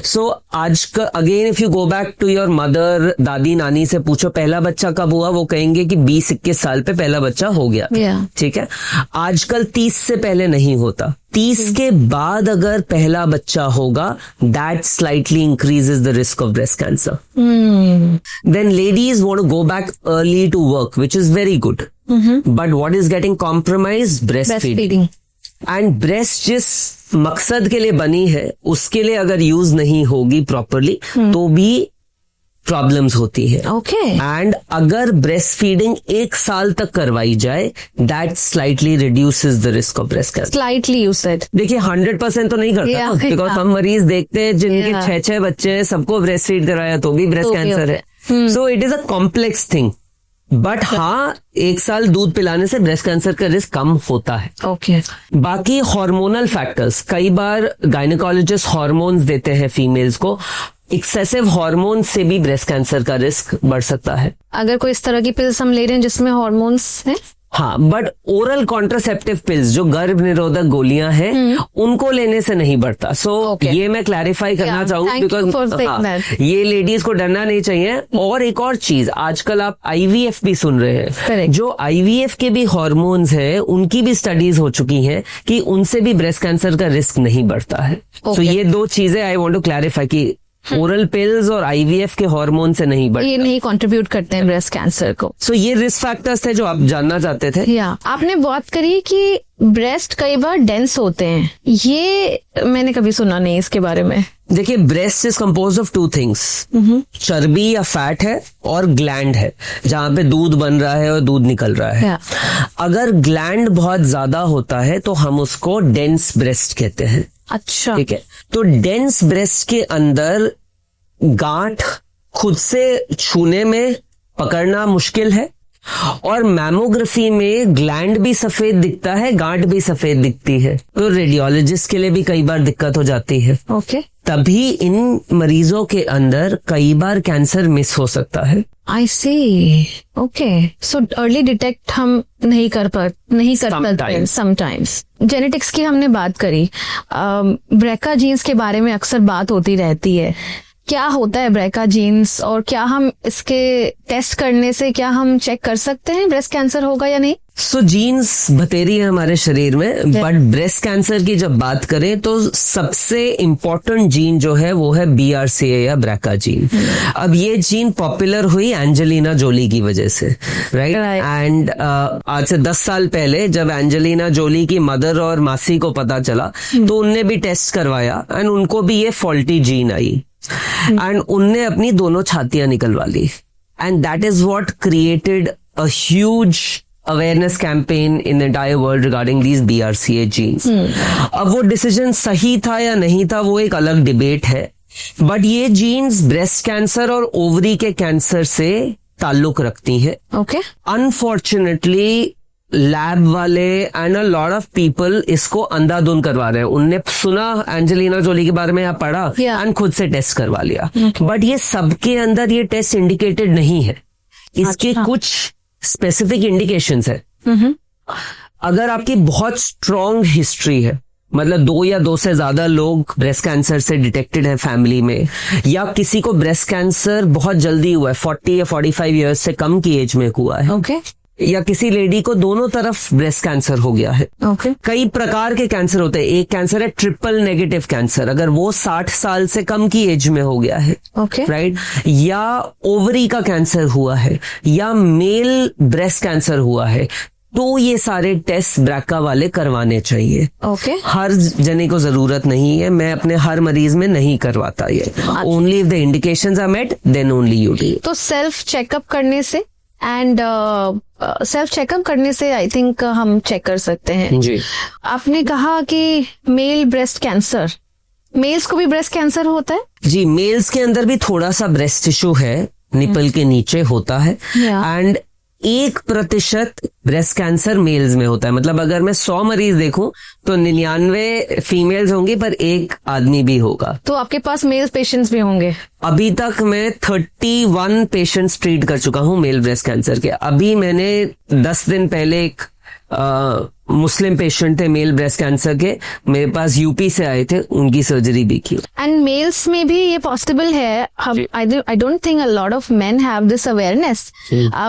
सो आज का again if you go back to your mother, दादी नानी से पूछो पहला बच्चा कब हुआ, वो कहेंगे कि 20-21 साल पे पहला बच्चा हो गया. ठीक है. आजकल 30 से पहले नहीं होता. 30 के बाद अगर पहला बच्चा होगा, that slightly increases the risk of breast cancer. Then ladies want to go back early to work, which is very good. But what is getting compromised? Breast feeding. And breast जिस मकसद के लिए बनी है उसके लिए अगर यूज नहीं होगी प्रॉपरली तो भी प्रॉब्लम्स होती है. ओके. एंड अगर ब्रेस्ट फीडिंग 1 साल तक करवाई जाए, that slightly reduces the risk of breast cancer. Slightly you said. देखिए 100% तो नहीं करता, बिकॉज हम मरीज देखते हैं जिनके 6 बच्चे हैं, सबको ब्रेस्ट फीड कराया तो भी ब्रेस्ट कैंसर है. So it is a complex thing. But हाँ, 1 साल दूध पिलाने से ब्रेस्ट कैंसर का रिस्क कम होता है. ओके. बाकी हार्मोनल फैक्टर्स, कई बार गायनेकोलॉजिस्ट हार्मोन्स देते हैं फीमेल्स को. एक्सेसिव हार्मोन से भी ब्रेस्ट कैंसर का रिस्क बढ़ सकता है. अगर कोई इस तरह की पिल्स हम ले रहे हैं जिसमें हार्मोन्स हैं? हाँ, बट ओरल कॉन्ट्रासेप्टिव पिल्स जो गर्भ निरोधक गोलियां हैं उनको लेने से नहीं बढ़ता. सो ये मैं क्लैरिफाई करना चाहूँ, बिकॉज ये लेडीज को डरना नहीं चाहिए. और एक और चीज, आजकल आप IVF भी सुन रहे हैं. जो IVF के भी हार्मोन्स हैं उनकी भी स्टडीज हो चुकी हैं कि उनसे भी ब्रेस्ट कैंसर का रिस्क नहीं बढ़ता है. तो ये 2 चीजें आई वांट टू क्लैरिफाई कि ओरल पिल्स और IVF के हार्मोन से नहीं बढ़ता, ये नहीं कंट्रीब्यूट करते हैं ब्रेस्ट कैंसर को. सो ये रिस्क फैक्टर्स थे जो आप जानना चाहते थे. आपने बात करी कि ब्रेस्ट कई बार डेंस होते हैं, ये मैंने कभी सुना नहीं इसके बारे में. देखिए, breast is compose of 2 things. चर्बी या फैट है और ग्लैंड है, जहां पे दूध बन रहा है और दूध निकल रहा है. अगर ग्लैंड बहुत ज्यादा होता है तो हम उसको डेंस ब्रेस्ट कहते हैं. अच्छा. ठीक है. तो डेंस ब्रेस्ट के अंदर गांठ खुद से छूने में पकड़ना मुश्किल है, और मैमोग्राफी में ग्लैंड भी सफेद दिखता है, गांठ भी सफेद दिखती है. तो रेडियोलॉजिस्ट के लिए भी कई बार दिक्कत हो जाती है. ओके. तभी इन मरीजों के अंदर कई बार कैंसर मिस हो सकता है. आई सी. ओके. सो अर्ली डिटेक्ट हम नहीं कर पाते समटाइम्स. जेनेटिक्स की हमने बात करी, ब्रेका जीन्स के बारे में अक्सर बात होती रहती है. क्या होता है ब्रेका जीन्स, और क्या हम इसके टेस्ट करने से क्या हम चेक कर सकते हैं ब्रेस्ट कैंसर होगा या नहीं? सो जीन्स बतेरी है हमारे शरीर में, बट ब्रेस्ट कैंसर की जब बात करें तो सबसे इम्पोर्टेंट जीन जो है वो है BRCA या ब्रेका जीन. अब ये जीन पॉपुलर हुई एंजेलिना जोली की वजह से, राइट? एंड आज से 10 साल पहले जब एंजेलिना जोली की मदर और मासी को पता चला तो उनने भी टेस्ट करवाया एंड उनको भी ये फॉल्टी जीन आई एंड उनने अपनी दोनों छातियां निकलवा ली. And that is what created a huge awareness campaign in the entire world regarding these BRCA genes. अब वो डिसीजन सही था या नहीं था वो एक अलग डिबेट है, बट ये जीन्स ब्रेस्ट कैंसर और ओवरी के कैंसर से ताल्लुक रखती है. ओके. अनफॉर्चुनेटली लैब वाले and a lot of people इसको अंधाधुंध करवा रहे हैं. उनने सुना एंजेलिना जोली के बारे में या पढ़ा एंड खुद से टेस्ट करवा लिया. बट ये सबके अंदर ये टेस्ट इंडिकेटेड नहीं है. इसके कुछ स्पेसिफिक इंडिकेशंस है. अगर आपकी बहुत स्ट्रॉन्ग हिस्ट्री है, मतलब 2 या 2 से ज्यादा लोग ब्रेस्ट कैंसर से डिटेक्टेड है फैमिली में, या किसी को ब्रेस्ट कैंसर बहुत जल्दी हुआ है, 40 या 45 इयर्स से कम की एज में हुआ है, ओके. या किसी लेडी को दोनों तरफ ब्रेस्ट कैंसर हो गया है. ओके. कई प्रकार के कैंसर होते हैं. एक कैंसर है ट्रिपल नेगेटिव कैंसर, अगर वो 60 साल से कम की एज में हो गया है, ओके, राइट, या ओवरी का कैंसर हुआ है, या मेल ब्रेस्ट कैंसर हुआ है, तो ये सारे टेस्ट ब्रेका वाले करवाने चाहिए. ओके. हर जने को जरूरत नहीं है, मैं अपने हर मरीज में नहीं करवाता ये. Only if the indications are met then only you do. तो सेल्फ चेकअप करने से एंड सेल्फ चेकअप करने से आई थिंक हम चेक कर सकते हैं. जी. आपने कहा कि मेल ब्रेस्ट कैंसर, मेल्स को भी ब्रेस्ट कैंसर होता है? जी, मेल्स के अंदर भी थोड़ा सा ब्रेस्ट टिश्यू है, निपल के नीचे होता है. एंड 1% ब्रेस्ट कैंसर मेल्स में होता है. मतलब अगर मैं 100 मरीज देखूं तो 99 फीमेल्स होंगी पर 1 आदमी भी होगा. तो आपके पास मेल पेशेंट्स भी होंगे? अभी तक मैं 31 पेशेंट्स ट्रीट कर चुका हूं मेल ब्रेस्ट कैंसर के. अभी मैंने 10 दिन पहले एक मुस्लिम पेशेंट थे मेल ब्रेस्ट कैंसर के, मेरे पास यूपी से आए थे, उनकी सर्जरी भी की। एंड मेल्स में भी ये पॉसिबल है? I don't think a lot of men have this awareness.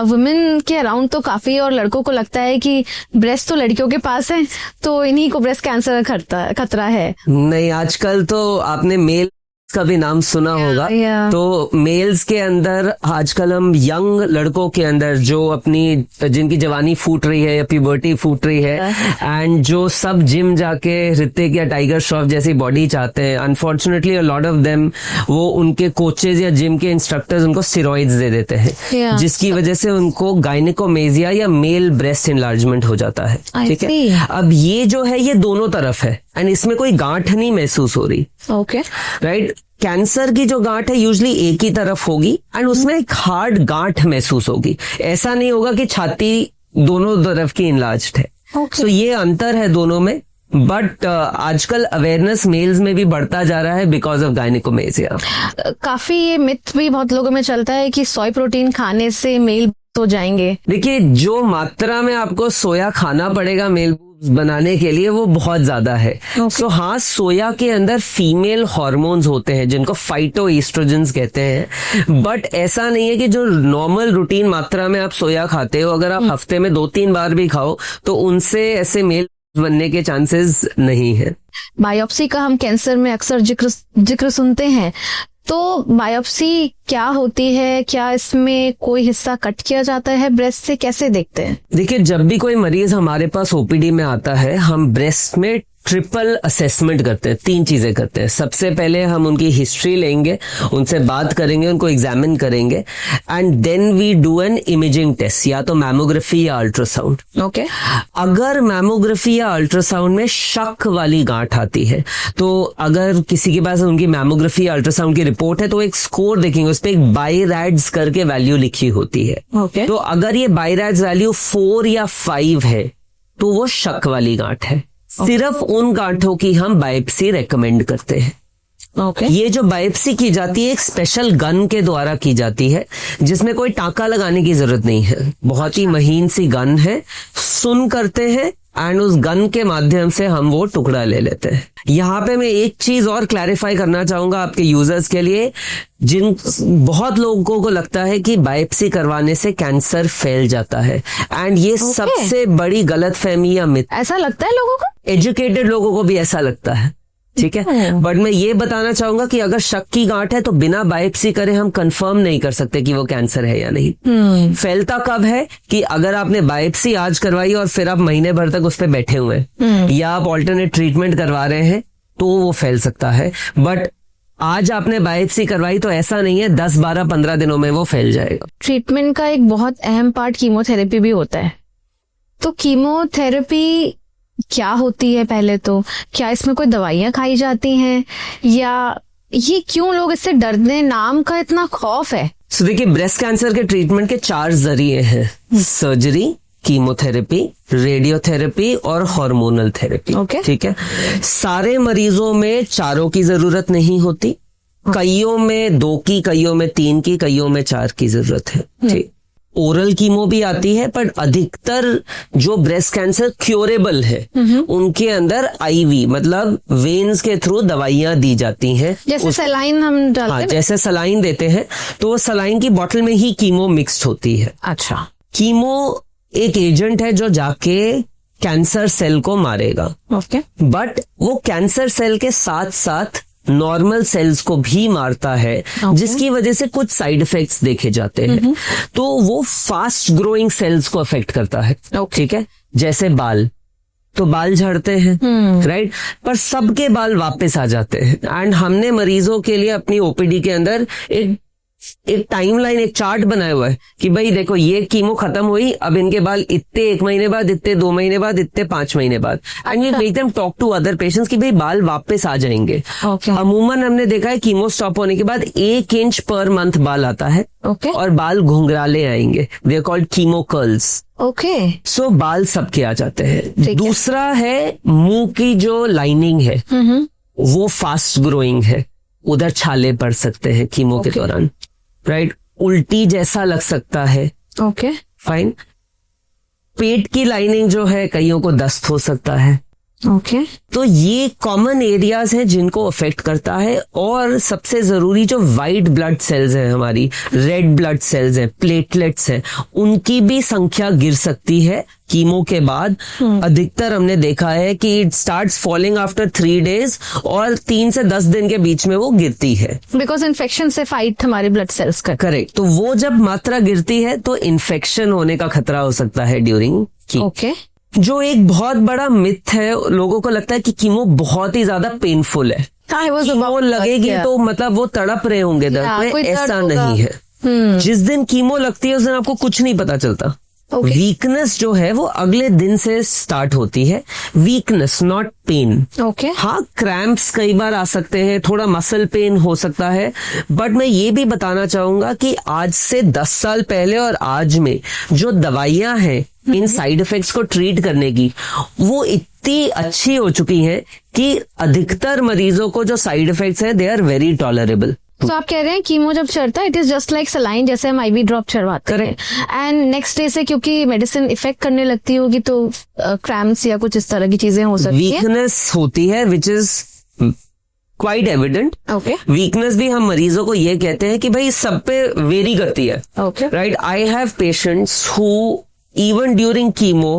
Women के अराउंड तो काफी, और लड़कों को लगता है कि ब्रेस्ट तो लड़कियों के पास है, तो इन्हीं को ब्रेस्ट कैंसर का खतरा है। नहीं, आजकल तो आपने मेल का भी नाम सुना होगा। तो मेल्स के अंदर आजकल हम यंग लड़कों के अंदर जो जिनकी जवानी फूट रही है या प्यूबर्टी फूट रही है, एंड जो सब जिम जाके ऋतिक या टाइगर श्रॉफ जैसी बॉडी चाहते हैं, unfortunately a lot of them वो उनके कोचेज या जिम के इंस्ट्रक्टर्स उनको स्टेरॉइड्स दे देते हैं, जिसकी वजह से उनको गायनेकोमेजिया या मेल ब्रेस्ट एनलार्जमेंट हो जाता है। ठीक है, अब ये जो है ये दोनों तरफ है, एंड इसमें कोई गांठ नहीं महसूस हो रही। Okay, right. कैंसर की जो गांठ है यूजली एक ही तरफ होगी, एंड उसमें एक हार्ड गांठ महसूस होगी। ऐसा नहीं होगा कि छाती दोनों तरफ की इनलार्ज्ड है। तो ये अंतर है दोनों में। बट आजकल अवेयरनेस मेल्स में भी बढ़ता जा रहा है बिकॉज ऑफ गायनेकोमेजिया। काफी ये मिथ भी बहुत लोगों में चलता है कि सोया प्रोटीन खाने से मेल तो जाएंगे। देखिए, जो मात्रा में आपको सोया खाना पड़ेगा मेल बनाने के लिए वो बहुत ज्यादा है। सो हाँ, सोया के अंदर फीमेल हार्मोन्स होते हैं जिनको फाइटोएस्ट्रोजेंस कहते हैं, बट ऐसा नहीं है कि जो नॉर्मल रूटीन मात्रा में आप सोया खाते हो, अगर आप हफ्ते में 2-3 बार भी खाओ तो उनसे ऐसे मेल बनने के चांसेस नहीं है। बायोप्सी का हम कैंसर में अक्सर जिक्र सुनते हैं, तो बायोप्सी क्या होती है? क्या इसमें कोई हिस्सा कट किया जाता है ब्रेस्ट से? कैसे देखते हैं? देखिए, जब भी कोई मरीज हमारे पास ओपीडी में आता है, हम ब्रेस्ट में ट्रिपल असेसमेंट करते हैं। 3 चीजें करते हैं। सबसे पहले हम उनकी हिस्ट्री लेंगे, उनसे बात करेंगे, उनको एग्जामिन करेंगे, and then we do an imaging test, या तो मैमोग्राफी या अल्ट्रासाउंड। ओके। अगर मैमोग्राफी या अल्ट्रासाउंड में शक वाली गांठ आती है, तो अगर किसी के पास उनकी मैमोग्राफी या अल्ट्रासाउंड की रिपोर्ट है तो एक स्कोर देखेंगे, उस पर एक बायरैड्स करके वैल्यू लिखी होती है। ओके। तो अगर ये बायरैड्स वैल्यू 4 या 5 है तो वो शक वाली गांठ है। सिर्फ उन गांठों की हम बायोप्सी रेकमेंड करते हैं। ओके। ये जो बायोप्सी की जाती है एक स्पेशल गन के द्वारा की जाती है, जिसमें कोई टांका लगाने की जरूरत नहीं है। बहुत ही महीन सी गन है, सुन करते हैं, एंड उस गन के माध्यम से हम वो टुकड़ा ले लेते हैं। यहाँ पे मैं एक चीज और क्लैरिफाई करना चाहूंगा आपके यूजर्स के लिए, बहुत लोगों को लगता है कि बायोप्सी करवाने से कैंसर फैल जाता है, एंड ये सबसे बड़ी गलतफहमी या मिथ। ऐसा लगता है लोगों को? एजुकेटेड लोगों को भी ऐसा लगता है, ठीक है। बट मैं ये बताना चाहूंगा कि अगर शक की गांठ है तो बिना बायोप्सी करे हम कंफर्म नहीं कर सकते कि वो कैंसर है या नहीं। फैलता कब है कि अगर आपने बायोप्सी आज करवाई और फिर आप महीने भर तक उस पर बैठे हुए हैं, या आप ऑल्टरनेट ट्रीटमेंट करवा रहे हैं, तो वो फैल सकता है। बट आज आपने बायोप्सी करवाई तो ऐसा नहीं है 10, 12, 15 दिनों में वो फैल जाएगा। ट्रीटमेंट का एक बहुत अहम पार्ट कीमोथेरेपी भी होता है। तो कीमोथेरेपी क्या होती है? पहले तो क्या इसमें कोई दवाइयां खाई जाती हैं, या ये क्यों लोग इससे डरते हैं? नाम का इतना खौफ है। तो देखिए, ब्रेस्ट कैंसर के ट्रीटमेंट के 4 जरिए हैं: सर्जरी, कीमोथेरेपी, रेडियोथेरेपी और हार्मोनल थेरेपी। ओके। ठीक है। सारे मरीजों में चारों की जरूरत नहीं होती, कईयों में 2 की, कईयों में 3 की, कईयों में 4 की जरूरत है। ठीक। ओरल कीमो भी आती है, पर अधिकतर जो ब्रेस्ट कैंसर क्योरेबल है उनके अंदर आईवी मतलब वेन्स के थ्रू दवाइयां दी जाती हैं। जैसे सलाइन हम डालते हैं। जैसे सलाइन देते हैं, तो वो सलाइन की बोतल में ही कीमो मिक्स्ड होती है। अच्छा। कीमो एक एजेंट है जो जाके कैंसर सेल को मारेगा। ओके। बट वो कैंसर सेल के साथ साथ नॉर्मल सेल्स को भी मारता है, जिसकी वजह से कुछ साइड इफेक्ट्स देखे जाते हैं। तो वो फास्ट ग्रोइंग सेल्स को अफेक्ट करता है। ठीक है। जैसे बाल, तो बाल झड़ते हैं, राइट, पर सबके बाल वापस आ जाते हैं। एंड हमने मरीजों के लिए अपनी ओपीडी के अंदर एक टाइमलाइन, एक चार्ट बनाया हुआ है कि भाई देखो, ये कीमो खत्म हुई, अब इनके बाल इतने 1 महीने बाद, इतने 2 महीने बाद, इतने 5 महीने बाद, and we make them talk to other patients कि भाई बाल वापस आ जाएंगे। अमूमन हमने देखा है कीमो स्टॉप होने के बाद 1 इंच पर मंथ बाल आता है। और बाल घुंघराले आएंगे, we are called chemo curls. Okay. So बाल सबके आ जाते हैं। दूसरा है मुंह की जो लाइनिंग है वो फास्ट ग्रोइंग है, उधर छाले पड़ सकते हैं कीमो के दौरान, राइट। उल्टी जैसा लग सकता है। ओके। फाइन। पेट की लाइनिंग जो है, कईयों को दस्त हो सकता है। ओके तो ये कॉमन एरियाज हैं जिनको अफेक्ट करता है। और सबसे जरूरी जो वाइट ब्लड सेल्स हैं, हमारी रेड ब्लड सेल्स हैं, प्लेटलेट्स हैं, उनकी भी संख्या गिर सकती है कीमो के बाद। अधिकतर हमने देखा है कि it starts falling after 3 days और 3 से 10 दिन के बीच में वो गिरती है, बिकॉज इन्फेक्शन से फाइट हमारे ब्लड सेल्स का। करेक्ट। तो वो जब मात्रा गिरती है तो इन्फेक्शन होने का खतरा हो सकता है ड्यूरिंग कीमो। ओके जो एक बहुत बड़ा मिथ है, लोगों को लगता है कि कीमो बहुत ही ज्यादा पेनफुल है, कीमो लगेगी तो मतलब वो तड़प रहे होंगे दर्द में। ऐसा नहीं है। जिस दिन कीमो लगती है उस दिन आपको कुछ नहीं पता चलता। वीकनेस जो है वो अगले दिन से स्टार्ट होती है। Weakness, not pain. ओके हाँ, क्रैम्प्स कई बार आ सकते हैं, थोड़ा मसल पेन हो सकता है, बट मैं ये भी बताना चाहूंगा कि आज से 10 साल पहले और आज में जो दवाइयां हैं इन साइड इफेक्ट्स को ट्रीट करने की, वो इतनी अच्छी हो चुकी हैं कि अधिकतर मरीजों को जो साइड इफेक्ट्स हैं दे आर वेरी टॉलरेबल। तो आप कह रहे हैं कीमो जब चढ़ता है it is just like saline, जैसे हम आईवी ड्रॉप चढ़वाते हैं, एंड नेक्स्ट डे से क्योंकि मेडिसिन इफेक्ट करने लगती होगी तो क्रैम्प्स या कुछ इस तरह की चीजें हो सकती है। वीकनेस होती है which is quite evident. Okay weakness भी हम मरीजों को ये कहते हैं कि भाई सब पे वेरी करती है। Okay right, I have patients who even during chemo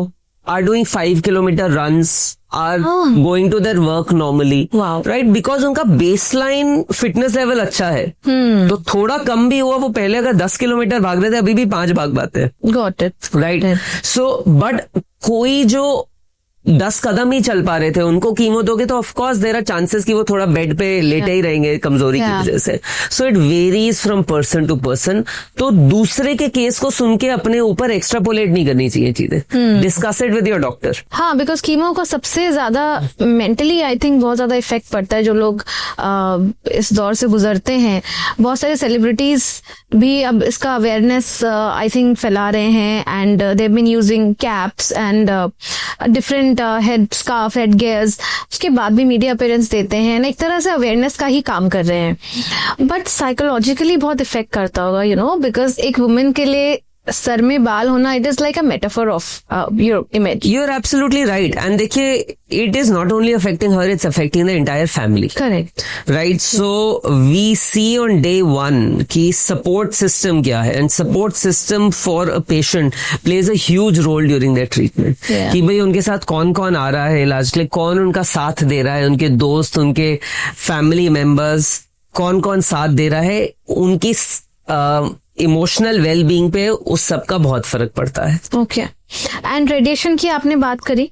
are doing 5 kilometer runs, are going to their work normally. Wow. Right, because उनका baseline fitness level अच्छा है। तो थोड़ा कम भी हुआ, वो पहले अगर 10 किलोमीटर भाग रहे थे अभी भी 5 भाग पाते हैं। Got it. Right, so but कोई जो 10 कदम ही चल पा रहे थे उनको कीमो दोगे तो of course there are chances कि वो थोड़ा बेड पे लेटे ही रहेंगे कमजोरी की वजह से। So it varies from person to person. तो दूसरे के केस को सुन के अपने ऊपर एक्स्ट्रापोलेट नहीं करनी चाहिए चीजें। Discuss it with your doctor. हाँ, बिकॉज कीमो का सबसे ज्यादा मेंटली आई थिंक बहुत ज्यादा इफेक्ट पड़ता है। जो लोग इस दौर से गुजरते हैं, बहुत सारे सेलिब्रिटीज भी अब इसका अवेयरनेस आई थिंक फैला रहे हैं, and they have been using caps and different head scarf, head gears, उसके बाद भी मीडिया अपीयरेंस देते हैं, एक तरह से अवेयरनेस का ही काम कर रहे हैं। बट साइकोलॉजिकली बहुत इफेक्ट करता होगा, यू नो, बिकॉज एक वुमेन के लिए सर में बाल होना it is like a metaphor of your image. You are absolutely right. And देखिए, it is not only affecting her, it's affecting the entire family. Correct, right. So we see on day 1 कि support system क्या है, and support system for a patient plays a huge role during their treatment. कि भाई उनके साथ कौन कौन आ रहा है इलाज के लिए, कौन उनका साथ दे रहा है, उनके दोस्त, उनके फैमिली मेंबर्स, कौन कौन साथ दे रहा है, उनकी इमोशनल वेलबींग पे उस सब का बहुत फर्क पड़ता है। ओके, एंड रेडिएशन की आपने बात करी,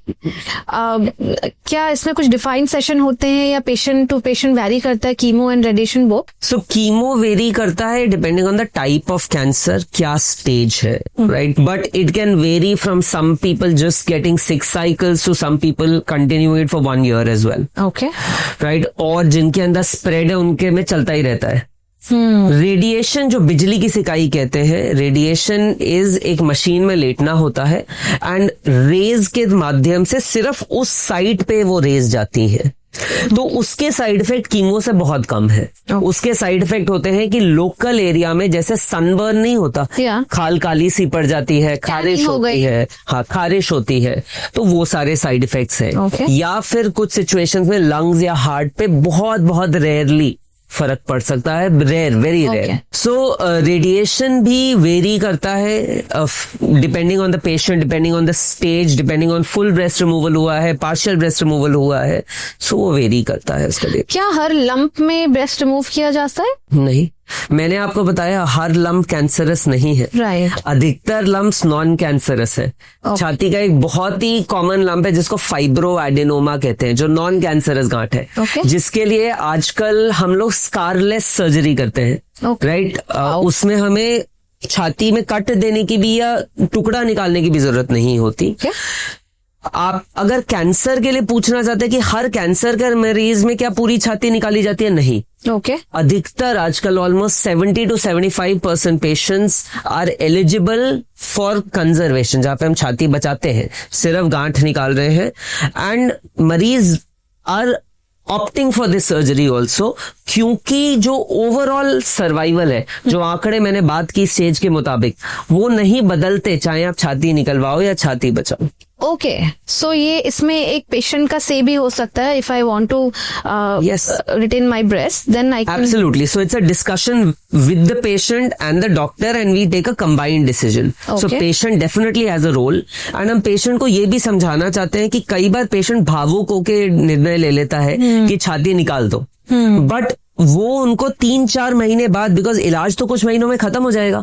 क्या इसमें कुछ डिफाइंड सेशन होते हैं या पेशेंट टू पेशेंट वेरी करता है chemo and radiation both? So chemo vary करता है depending on the type of cancer, क्या स्टेज है। Right, but it can vary from some people just getting 6 cycles to some people continue it for 1 year as well. Okay, right, और जिनके अंदर spread है उनके में चलता ही रहता है। रेडिएशन जो बिजली की सिकाई कहते हैं, रेडिएशन इज एक मशीन में लेटना होता है, एंड रेज के माध्यम से सिर्फ उस साइट पे वो रेज जाती है। तो उसके साइड इफेक्ट कीमो से बहुत कम है। उसके साइड इफेक्ट होते हैं कि लोकल एरिया में जैसे सनबर्न नहीं होता, खाल काली सी पड़ जाती है, खारिश होती है, हाँ खारिश होती है, तो वो सारे साइड इफेक्ट्स हैं। या फिर कुछ सिचुएशंस में लंग्स या हार्ट पे बहुत बहुत रेयरली फर्क पड़ सकता है, रेयर, वेरी रेयर। सो रेडिएशन भी वेरी करता है depending on the patient, depending on the stage, depending on full breast removal हुआ है, पार्शियल ब्रेस्ट रिमूवल हुआ है, सो वो वेरी करता है उसका। क्या हर लंप में ब्रेस्ट रिमूव किया जाता है? नहीं, मैंने आपको बताया हर लंप कैंसरस नहीं है। राइट, अधिकतर लंप्स नॉन कैंसरस है। छाती का एक बहुत ही कॉमन लंप है जिसको फाइब्रो एडेनोमा कहते हैं, जो नॉन कैंसरस गांठ है, जिसके लिए आजकल हम लोग स्कारलेस सर्जरी करते हैं। राइट, उसमें हमें छाती में कट देने की भी या टुकड़ा निकालने की भी जरूरत नहीं होती। आप अगर कैंसर के लिए पूछना चाहते हैं कि हर कैंसर के मरीज में क्या पूरी छाती निकाली जाती है, नहीं। अधिकतर आजकल almost 70 to 75% patients are eligible for conservation, जहां पे हम छाती बचाते हैं, सिर्फ गांठ निकाल रहे हैं, एंड मरीज are opting for this surgery also, क्योंकि जो ओवरऑल सर्वाइवल है, जो आंकड़े मैंने बात की स्टेज के मुताबिक, वो नहीं बदलते चाहे आप छाती निकलवाओ या छाती बचाओ। ओके, सो ये इसमें एक पेशेंट का से भी हो सकता है, if I want to retain my breast then I can. Absolutely. So it's a discussion with the patient and the doctor and we take a combined decision. So Okay. patient definitely has a role and हम patient को ये भी समझाना चाहते हैं कि कई बार patient भावुक होके निर्णय ले लेता है कि छाती निकाल दो, बट वो उनको 3-4 महीने बाद, बिकॉज इलाज तो कुछ महीनों में खत्म हो जाएगा,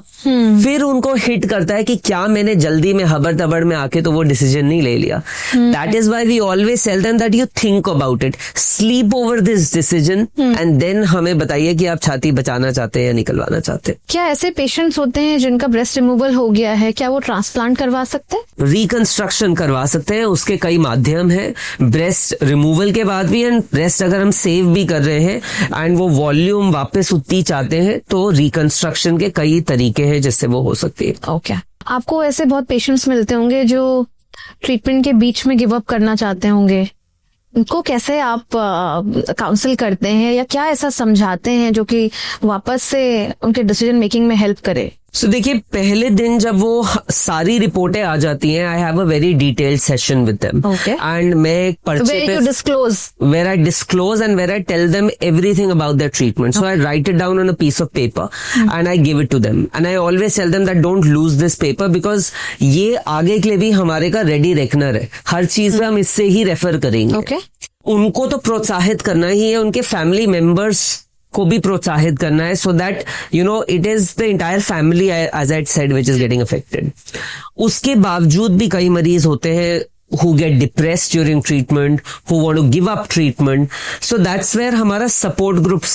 फिर उनको हिट करता है कि क्या मैंने जल्दी में हबर तबड़ में आके तो वो डिसीजन नहीं ले लिया। That is why we always tell them that you think about it, sleep over this decision and then हमें बताइए कि आप छाती बचाना चाहते हैं या निकलवाना चाहते हैं। क्या ऐसे पेशेंट्स होते हैं जिनका ब्रेस्ट रिमूवल हो गया है, क्या वो ट्रांसप्लांट करवा सकते हैं? रिकंस्ट्रक्शन करवा सकते हैं, उसके कई माध्यम हैं, ब्रेस्ट रिमूवल के बाद भी, एंड ब्रेस्ट अगर हम सेव भी कर रहे हैं एंड वो वॉल्यूम वापस उतनी चाहते हैं तो रिकंस्ट्रक्शन के कई तरीके हैं जिससे वो हो सकती है। ओके, आपको ऐसे बहुत पेशेंट्स मिलते होंगे जो ट्रीटमेंट के बीच में गिव अप करना चाहते होंगे, उनको कैसे आप काउंसिल करते हैं या क्या ऐसा समझाते हैं जो कि वापस से उनके डिसीजन मेकिंग में हेल्प करे? सो देखिए, पहले दिन जब वो सारी रिपोर्टें आ जाती हैं, I have a very detailed session with them, Okay. And मैं एक पर्चे पे where I disclose and where I tell them everything about their treatment. So I write it down on a piece of paper and I give it to them. And I always tell them that don't lose this paper because ये आगे के लिए भी हमारे का ready reckoner है, हर चीज में हम इससे ही रेफर करेंगे। Okay. उनको तो प्रोत्साहित करना ही है, उनके फैमिली मेंबर्स को भी प्रोत्साहित करना है, so that you know it is the entire family as I said which is getting affected. उसके बावजूद भी कई मरीज होते हैं who get depressed during treatment, who want to give up treatment. So that's where हमारा support groups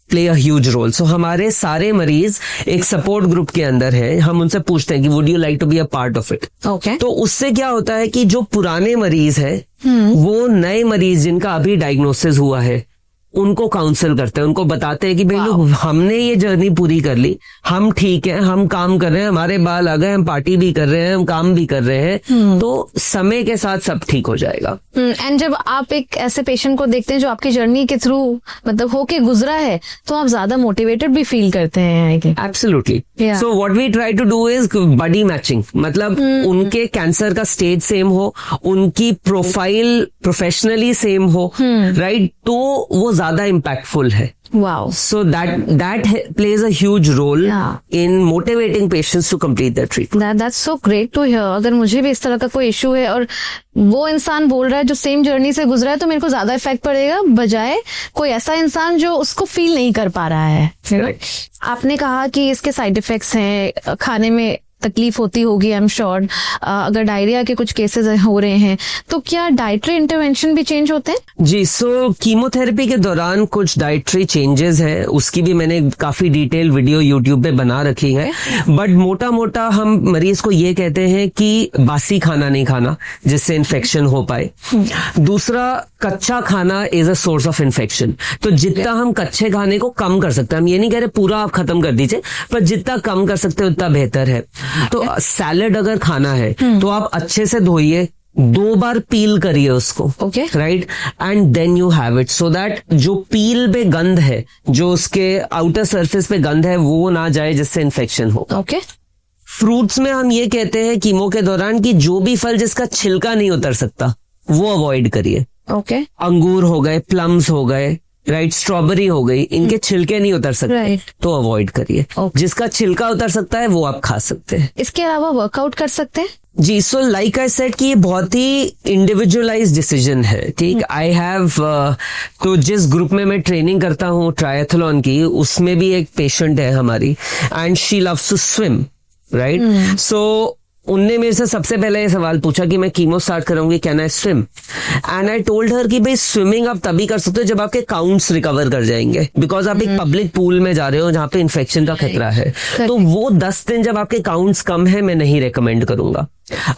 play a huge role. So हमारे सारे मरीज एक support group के अंदर है, हम उनसे पूछते हैं कि would you like to be a part of it? Okay. तो उससे क्या होता है कि जो पुराने मरीज है वो नए मरीज जिनका अभी डायग्नोसिस हुआ है उनको काउंसिल करते हैं, उनको बताते हैं कि भाई लोग, हमने ये जर्नी पूरी कर ली, हम ठीक है, हम काम कर रहे हैं, हमारे बाल आ गए, हम पार्टी भी कर रहे हैं, हम काम भी कर रहे हैं, तो समय के साथ सब ठीक हो जाएगा। एंड जब आप एक ऐसे पेशेंट को देखते हैं जो आपकी जर्नी के थ्रू मतलब होके गुजरा है, तो आप ज्यादा मोटिवेटेड भी फील करते हैं। Absolutely. Yeah. So what we try to do is body matching, मतलब उनके कैंसर का स्टेज सेम हो, उनकी प्रोफाइल प्रोफेशनली सेम हो, राइट, तो वो ज्यादा इम्पैक्टफुल है। Wow. So that plays a huge role in motivating patients to complete their treatment. That's so great to hear. अगर मुझे भी इस तरह का कोई इशू है और वो इंसान बोल रहा है जो सेम जर्नी से गुजरा है, तो मेरे को ज्यादा इफेक्ट पड़ेगा बजाय कोई ऐसा इंसान जो उसको फील नहीं कर पा रहा है। आपने कहा कि इसके साइड इफेक्ट्स हैं, खाने में तकलीफ होती होगी, आई एम श्योर। अगर डायरिया के कुछ केसेस हो रहे हैं तो क्या डाइटरी इंटरवेंशन भी चेंज होते हैं? जी, सो कीमोथेरेपी के दौरान कुछ डाइटरी चेंजेस हैं, उसकी भी मैंने काफी डिटेल वीडियो यूट्यूब पे बना रखी है, बट मोटा मोटा हम मरीज को ये कहते हैं कि बासी खाना नहीं खाना जिससे इन्फेक्शन हो पाए। दूसरा, कच्चा खाना is a source of infection, तो जितना हम कच्चे खाने को कम कर सकते हैं, हम ये नहीं कह रहे पूरा आप खत्म कर दीजिए, पर जितना कम कर सकते हैं उतना बेहतर है। तो सैलेड अगर खाना है तो आप अच्छे से धोइए, 2 बार पील करिए उसको, Okay. Right, and then you have it, so that जो पील पे गंध है, जो उसके आउटर सरफेस पे गंध है, वो ना जाए जिससे इन्फेक्शन हो। ओके। फ्रूट्स में हम ये कहते हैं कीमो के दौरान कि जो भी फल जिसका छिलका नहीं उतर सकता वो अवॉइड करिए। ओके। अंगूर हो गए, प्लम्स हो गए, राइट, स्ट्रॉबेरी हो गई, इनके छिलके नहीं उतर सकते, Right. तो अवॉइड करिए। Okay. जिसका छिलका उतर सकता है वो आप खा सकते हैं। इसके अलावा वर्कआउट कर सकते हैं? जी, सो लाइक आई सेड कि ये बहुत ही इंडिविजुअलाइज डिसीजन है, ठीक। आई हैव तो जिस ग्रुप में मैं ट्रेनिंग करता हूँ ट्रायथलॉन की, उसमें भी एक पेशेंट है हमारी and she loves to swim, right. So उनने मेरे से सबसे पहले ये सवाल पूछा कि मैं कीमो स्टार्ट करूंगी, can I swim? And I told her कि भाई स्विमिंग आप तभी कर सकते हो जब आपके काउंट्स रिकवर कर जाएंगे, बिकॉज आप एक पब्लिक पूल में जा रहे हो जहां पे इन्फेक्शन का खतरा है। तो वो 10 दिन जब आपके काउंट्स कम है, मैं नहीं रेकमेंड करूंगा।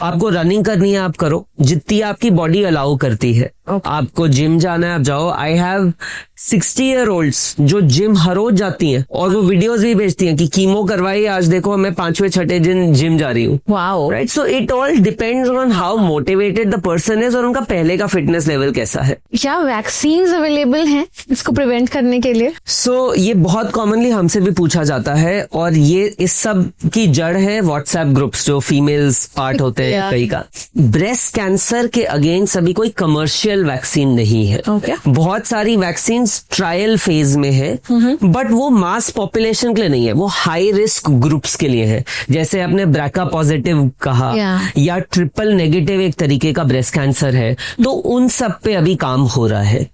आपको रनिंग करनी है, आप करो जितनी आपकी बॉडी अलाउ करती है। आपको जिम जाना है, आप जाओ। आई हैव 60-year-olds जो जिम हर रोज जाती हैं और वो वीडियोस भी भेजती हैं कि कीमो करवाई, आज देखो मैं 5वें-6ठे दिन जिम जा रही हूँ। Wow, right. So it all depends on how motivated the person is और उनका पहले का फिटनेस लेवल कैसा है। क्या वैक्सीन अवेलेबल हैं इसको प्रिवेंट करने के लिए? सो ये बहुत कॉमनली हमसे भी पूछा जाता है और ये इस सब की जड़ है व्हाट्सएप ग्रुप्स जो फीमेल्स पार्ट होते हैं कई का। ब्रेस्ट कैंसर के अगेंस्ट अभी कोई कमर्शियल वैक्सीन नहीं है। बहुत सारी वैक्सीन ट्रायल फेज में है, बट वो मास पॉपुलेशन के लिए नहीं है, वो हाई रिस्क ग्रुप्स के लिए है। जैसे आपने ब्रैका पॉजिटिव कहा या ट्रिपल नेगेटिव एक तरीके का ब्रेस्ट कैंसर है, तो उन सब पे अभी काम हो रहा है।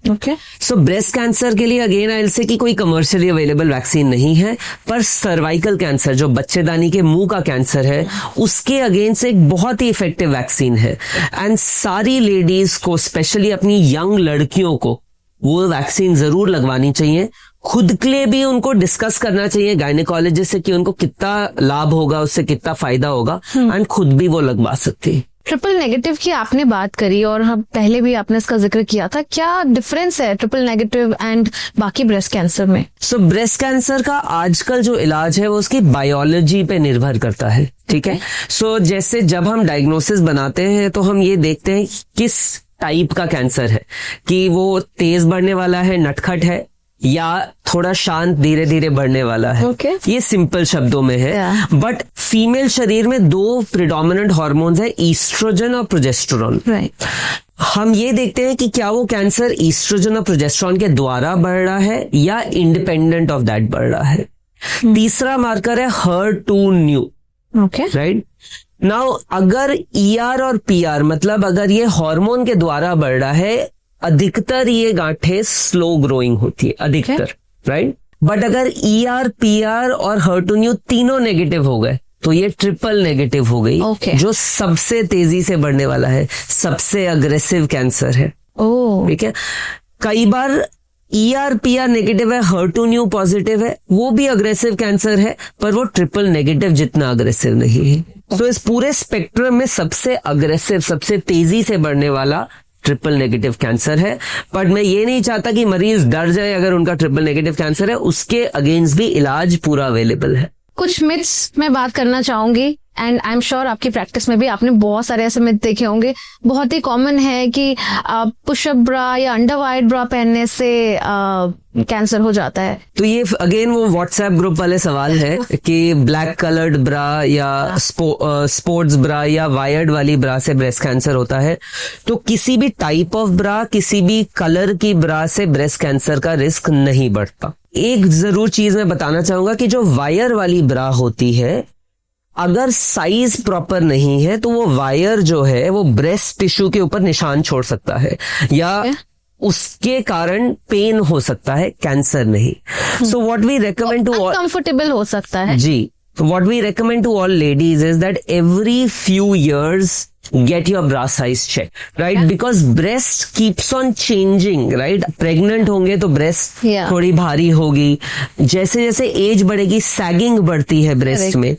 सो ब्रेस्ट कैंसर के लिए अगेन आई विल से कि कोई कमर्शियली अवेलेबल वैक्सीन नहीं है, पर सर्वाइकल कैंसर जो बच्चेदानी के मुंह का कैंसर है उसके अगेंस्ट एक बहुत ही इफेक्टिव वैक्सीन है। एंड सारी लेडीज को, स्पेशली अपनी यंग लड़कियों को, वो वैक्सीन जरूर लगवानी चाहिए। खुद के लिए भी उनको डिस्कस करना चाहिए गायनेकोलॉजिस्ट से कि उनको कितना लाभ होगा, उससे कितना फायदा होगा, एंड खुद भी वो लगवा सकती है। ट्रिपल नेगेटिव की आपने बात करी और हम पहले भी आपने इसका जिक्र किया था, क्या डिफरेंस है ट्रिपल नेगेटिव एंड बाकी ब्रेस्ट कैंसर में? सो ब्रेस्ट कैंसर का आजकल जो इलाज है वो उसकी बायोलॉजी पे निर्भर करता है। ठीक है। सो जैसे जब हम डायग्नोसिस बनाते हैं तो हम ये देखते हैं किस टाइप का कैंसर है, कि वो तेज बढ़ने वाला है, नटखट है, या थोड़ा शांत धीरे धीरे बढ़ने वाला है। ये सिंपल शब्दों में है। बट फीमेल शरीर में 2 प्रिडोमिनेंट हार्मोन्स है, ईस्ट्रोजन और प्रोजेस्टेरोन। हम ये देखते हैं कि क्या वो कैंसर ईस्ट्रोजन और प्रोजेस्टेरोन के द्वारा बढ़ रहा है या इंडिपेंडेंट ऑफ दैट बढ़ रहा है। तीसरा मार्कर है HER2/neu। राइट। नाउ अगर ER और PR मतलब अगर ये हार्मोन के द्वारा बढ़ रहा है, अधिकतर ये गांठें स्लो ग्रोइंग होती है, अधिकतर। राइट। बट अगर ER, PR और HER2/neu तीनों नेगेटिव हो गए तो ये ट्रिपल नेगेटिव हो गई, जो सबसे तेजी से बढ़ने वाला है, सबसे अग्रेसिव कैंसर है। ठीक है। कई बार ER, PR नेगेटिव है, HER2/neu पॉजिटिव है, वो भी अग्रेसिव कैंसर है, पर वो ट्रिपल नेगेटिव जितना अग्रेसिव नहीं है। तो इस पूरे स्पेक्ट्रम में सबसे अग्रेसिव, सबसे तेजी से बढ़ने वाला ट्रिपल नेगेटिव कैंसर है। बट मैं ये नहीं चाहता कि मरीज डर जाए अगर उनका ट्रिपल नेगेटिव कैंसर है, उसके अगेंस्ट भी इलाज पूरा अवेलेबल है। कुछ मिथ्स मैं बात करना चाहूंगी, एंड आई एम श्योर आपकी प्रैक्टिस में भी आपने बहुत सारे ऐसे मिथ देखे होंगे। बहुत ही कॉमन है कि पुशअप ब्रा या अंडरवायर्ड ब्रा पहनने से कैंसर हो जाता है। तो ये अगेन वो व्हाट्सएप ग्रुप वाले सवाल है कि ब्लैक कलर्ड ब्रा या स्पोर्ट्स ब्रा या वायर्ड वाली ब्रा से ब्रेस्ट कैंसर होता है। तो किसी भी टाइप ऑफ ब्रा, किसी भी कलर की ब्रा से ब्रेस्ट कैंसर का रिस्क नहीं बढ़ता। एक जरूर चीज मैं बताना चाहूंगा कि जो वायर वाली ब्रा होती है, अगर साइज प्रॉपर नहीं है तो वो वायर जो है वो ब्रेस्ट टिश्यू के ऊपर निशान छोड़ सकता है या उसके कारण पेन हो सकता है, कैंसर नहीं। So what we recommend to all, comfortable हो सकता है जी। What we recommend to all ladies is that every few years get your bra size checked, right? Because breast keeps on changing, right? Pregnant होंगे तो breast थोड़ी भारी होगी, जैसे जैसे एज बढ़ेगी सैगिंग बढ़ती है ब्रेस्ट में।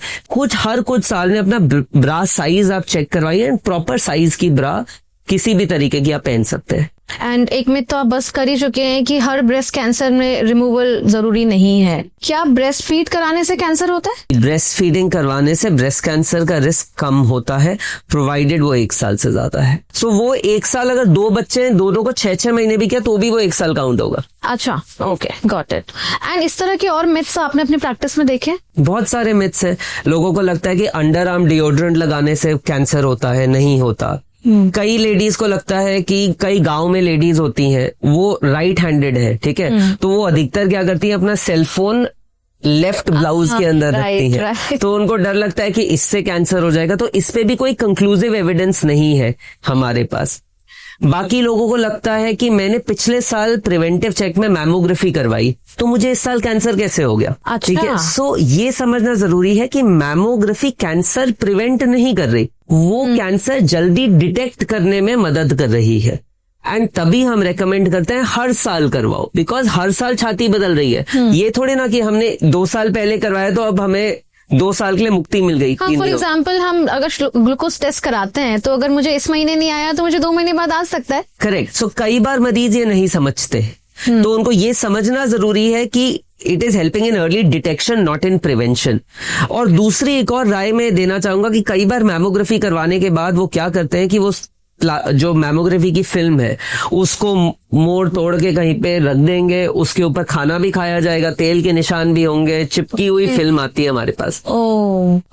हर कुछ साल में अपना ब्रा साइज आप चेक करवाइए, एंड प्रॉपर साइज की ब्रा किसी भी तरीके की आप पहन सकते हैं। एंड एक मिथ तो आप बस कर ही चुके हैं कि हर ब्रेस्ट कैंसर में रिमूवल जरूरी नहीं है। क्या ब्रेस्ट फीड कराने से कैंसर होता है? ब्रेस्ट फीडिंग करवाने से ब्रेस्ट कैंसर का रिस्क कम होता है, प्रोवाइडेड वो 1 साल से ज्यादा है। सो वो 1 साल, अगर 2 बच्चे हैं, दोनों को 6-6 महीने भी किया तो भी वो 1 साल काउंट होगा। अच्छा, ओके, गॉट इट। एंड इस तरह के और मिथ्स आपने अपनी प्रैक्टिस में देखे? बहुत सारे मिथ्स हैं। लोगों को लगता है कि अंडर आर्म डिओड्रेंट लगाने से कैंसर होता है, नहीं होता। कई लेडीज को लगता है कि कई गांव में लेडीज होती हैं, वो राइट हैंडेड है, ठीक है, तो वो अधिकतर क्या करती है, अपना सेलफोन लेफ्ट ब्लाउज के अंदर रखती हैं, तो उनको डर लगता है कि इससे कैंसर हो जाएगा। तो इस पे भी कोई कंक्लूसिव एविडेंस नहीं है हमारे पास। बाकी लोगों को लगता है कि मैंने पिछले साल प्रिवेंटिव चेक में मैमोग्राफी करवाई तो मुझे इस साल कैंसर कैसे हो गया। ठीक है। सो ये समझना जरूरी है कि मैमोग्राफी कैंसर प्रिवेंट नहीं कर रही, वो कैंसर जल्दी डिटेक्ट करने में मदद कर रही है। एंड तभी हम रेकमेंड करते हैं हर साल करवाओ, बिकॉज हर साल छाती बदल रही है। ये थोड़े ना कि हमने 2 साल पहले करवाया तो अब हमें 2 साल के लिए मुक्ति मिल गई। हाँ, फॉर एग्जाम्पल हम अगर ग्लूकोज टेस्ट कराते हैं तो अगर मुझे इस महीने नहीं आया तो मुझे 2 महीने बाद आ सकता है। करेक्ट। सो कई बार मरीज ये नहीं समझते, तो उनको ये समझना जरूरी है कि it is helping in early detection not in prevention. और दूसरी एक और राय मैं देना चाहूंगा कि कई बार मैमोग्राफी करवाने के बाद वो क्या करते हैं कि वो जो मैमोग्राफी की फिल्म है उसको मोड़ तोड़ के कहीं पे रख देंगे, उसके ऊपर खाना भी खाया जाएगा, तेल के निशान भी होंगे, चिपकी हुई फिल्म आती है हमारे पास।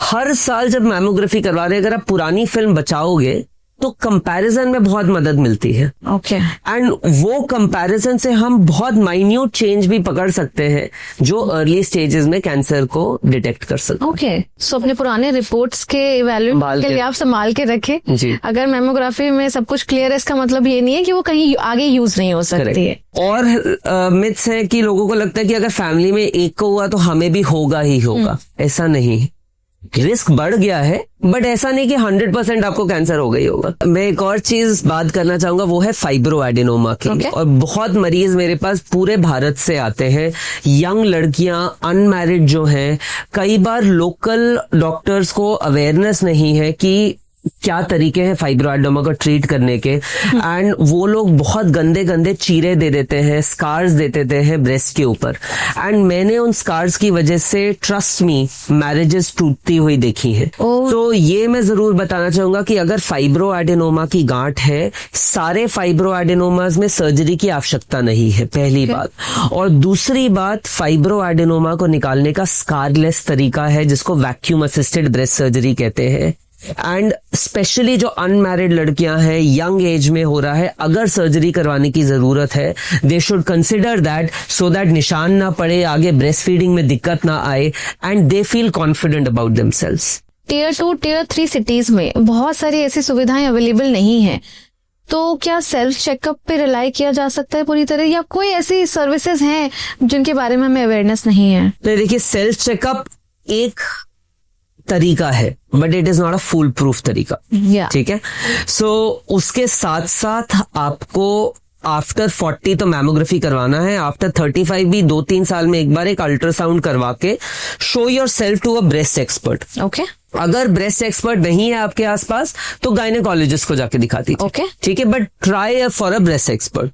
हर साल जब मैमोग्राफी करवा रहे, अगर आप पुरानी फिल्म बचाओगे तो कंपैरिजन में बहुत मदद मिलती है। ओके। एंड वो कंपैरिजन से हम बहुत माइन्यूट चेंज भी पकड़ सकते हैं जो अर्ली स्टेजेस में कैंसर को डिटेक्ट कर सकते हैं। ओके। सो अपने पुराने रिपोर्ट्स के इवैल्यूएट के लिए आप संभाल के रखें जी। अगर मैमोग्राफी में सब कुछ क्लियर है, इसका मतलब ये नहीं है कि वो कहीं आगे यूज नहीं हो सकती है। और मिथ्स है कि लोगों को लगता है कि अगर फैमिली में एक को हुआ तो हमें भी होगा ही होगा। ऐसा नहीं, रिस्क बढ़ गया है, बट ऐसा नहीं कि 100% आपको कैंसर हो गई होगा। मैं एक और चीज बात करना चाहूंगा, वो है फाइब्रोएडेनोमा की। और बहुत मरीज मेरे पास पूरे भारत से आते हैं, यंग लड़कियां, अनमैरिड जो हैं। कई बार लोकल डॉक्टर्स को अवेयरनेस नहीं है कि क्या तरीके हैं फाइब्रोएडेनोमा को ट्रीट करने के, एंड वो लोग बहुत गंदे गंदे चीरे दे देते हैं, स्कार्स दे देते हैं ब्रेस्ट के ऊपर। एंड मैंने उन स्कार्स की वजह से, ट्रस्ट मी, मैरिजेस टूटती हुई देखी है। तो ये मैं जरूर बताना चाहूंगा कि अगर फाइब्रोएडेनोमा की गांठ है, सारे फाइब्रोएडेनोमास में सर्जरी की आवश्यकता नहीं है, पहली बात। और दूसरी बात, फाइब्रोएडेनोमा को निकालने का स्कारलेस तरीका है जिसको वैक्यूम असिस्टेड ब्रेस्ट सर्जरी कहते हैं। एंड स्पेशली जो अनमैरिड लड़कियां हैं, यंग एज में हो रहा है, अगर सर्जरी करवाने की जरूरत है, they should consider that, so that निशान ना पड़े, आगे ब्रेस्ट फीडिंग में दिक्कत ना आए, and they feel confident about themselves. Tier 2, Tier 3 cities में बहुत सारी ऐसी सुविधाएं अवेलेबल नहीं है, तो क्या सेल्फ चेकअप पे रिलाई किया जा सकता है पूरी तरह, या कोई ऐसी सर्विसेज हैं जिनके बारे में हमें अवेयरनेस नहीं है? देखिए, सेल्फ चेकअप एक तरीका है, but it is not a full proof तरीका। ठीक है। सो उसके साथ साथ आपको आफ्टर 40 तो मैमोग्राफी करवाना है, आफ्टर 35 भी 2-3 साल में एक बार एक अल्ट्रासाउंड करवा के show yourself to a breast expert. Okay. अगर ब्रेस्ट एक्सपर्ट नहीं है आपके आसपास तो गायनेकोलॉजिस्ट को जाके दिखा दीजिए। ओके। ठीक है, but try for a breast expert.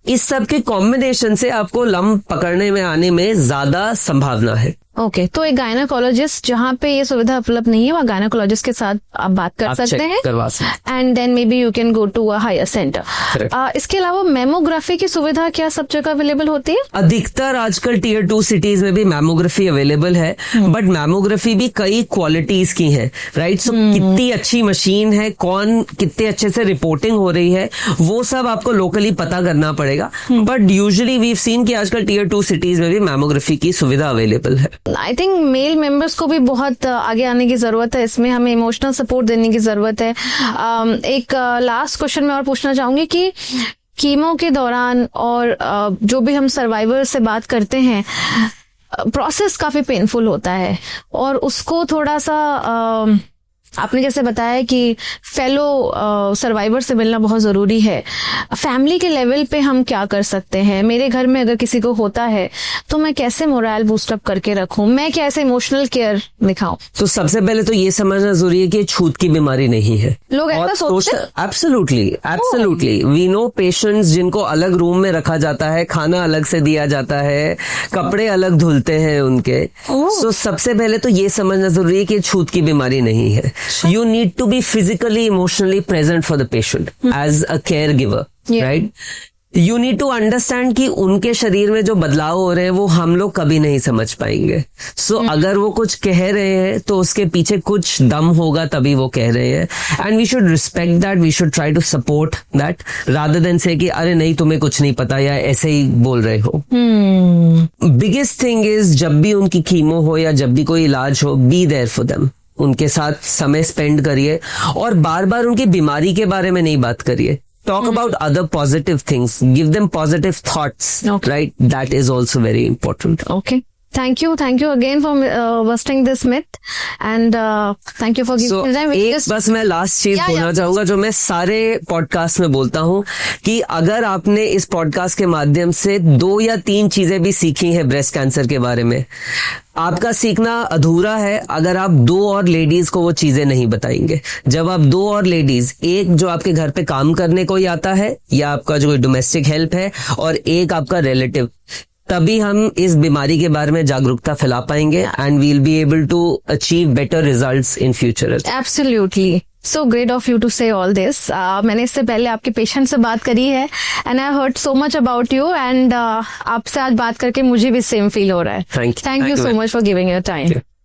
इस सब के कॉम्बिनेशन से आपको लंप पकड़ने में आने में ज्यादा संभावना है। ओके। तो एक गायनेकोलॉजिस्ट जहाँ पे ये सुविधा उपलब्ध नहीं है, वहाँ गायनेकोलॉजिस्ट के साथ आप बात कर सकते हैं, करवा सकते हैं, and then maybe you can go to a higher centre. इसके अलावा मैमोग्राफी की सुविधा क्या सब जगह अवेलेबल होती है? अधिकतर आजकल Tier 2 सिटीज में भी मैमोग्राफी अवेलेबल है, बट मैमोग्राफी भी कई क्वालिटीज की है, राइट। सो कितनी अच्छी मशीन है, कौन कितने अच्छे से रिपोर्टिंग हो रही है, वो सब आपको लोकली पता करना पड़ेगा। But usually we have seen कि आजकल Tier 2 सिटीज में भी मैमोग्राफी की सुविधा अवेलेबल है। आई थिंक मेल मेंबर्स को भी बहुत आगे आने की जरूरत है, इसमें हमें इमोशनल सपोर्ट देने की जरूरत है। एक लास्ट क्वेश्चन मैं और पूछना चाहूंगी कि कीमो के दौरान और जो भी हम सर्वाइवर से बात करते हैं, प्रोसेस काफी पेनफुल होता है, और उसको थोड़ा सा आपने जैसे बताया कि फेलो सर्वाइवर से मिलना बहुत जरूरी है। फैमिली के लेवल पे हम क्या कर सकते हैं? मेरे घर में अगर किसी को होता है तो मैं कैसे मोरल बूस्टअप करके रखूं, मैं कैसे इमोशनल केयर दिखाऊं? तो सबसे पहले तो ये समझना जरूरी है कि छूत की बीमारी नहीं है। लोग ऐसा सोचते हैं। एब्सोल्युटली वी नो पेशेंट्स जिनको अलग रूम में रखा जाता है, खाना अलग से दिया जाता है, कपड़े अलग धुलते हैं उनके। तो सबसे पहले तो ये समझना जरूरी है कि छूत की बीमारी नहीं है। You need to be physically, emotionally present for the patient as a caregiver, right? You need to understand कि उनके शरीर में जो बदलाव हो रहे हैं वो हम लोग कभी नहीं समझ पाएंगे। अगर वो कुछ कह रहे हैं तो उसके पीछे कुछ दम होगा, तभी वो कह रहे हैं। And we should respect that, we should try to support that rather than say कि अरे नहीं तुम्हें कुछ नहीं पता या ऐसे ही बोल रहे हो। बिगेस्ट थिंग इज, जब भी उनकी कीमो हो या जब भी कोई इलाज हो, बी देयर फॉर देम। उनके साथ समय स्पेंड करिए और बार बार उनकी बीमारी के बारे में नहीं बात करिए। Talk about other positive things. Give them positive thoughts. Okay. Right? That is also very important. Okay. Thank you again for busting this myth, and thank you for giving me time. एक बस मैं last चीज बोलना चाहूंगा जो मैं सारे podcast में बोलता हूँ कि अगर आपने इस पॉडकास्ट के माध्यम से 2 या 3 चीजें भी सीखी हैं ब्रेस्ट कैंसर के बारे में, आपका सीखना अधूरा है अगर आप 2 और लेडीज को वो चीजें नहीं बताएंगे। जब आप 2 और लेडीज, एक जो आपके घर पे काम करने को ही आता है या आपका जो डोमेस्टिक हेल्प है और एक आपका रिलेटिव, तभी हम इस बीमारी के बारे में जागरूकता फैला पाएंगे and we will be able to achieve better results in future. Absolutely, so great of you to say all this. मैंने इससे पहले आपके पेशेंट से बात करी है and I heard so much about you, and आपसे आज बात करके मुझे भी सेम फील हो रहा है। Thank you so much for giving your time.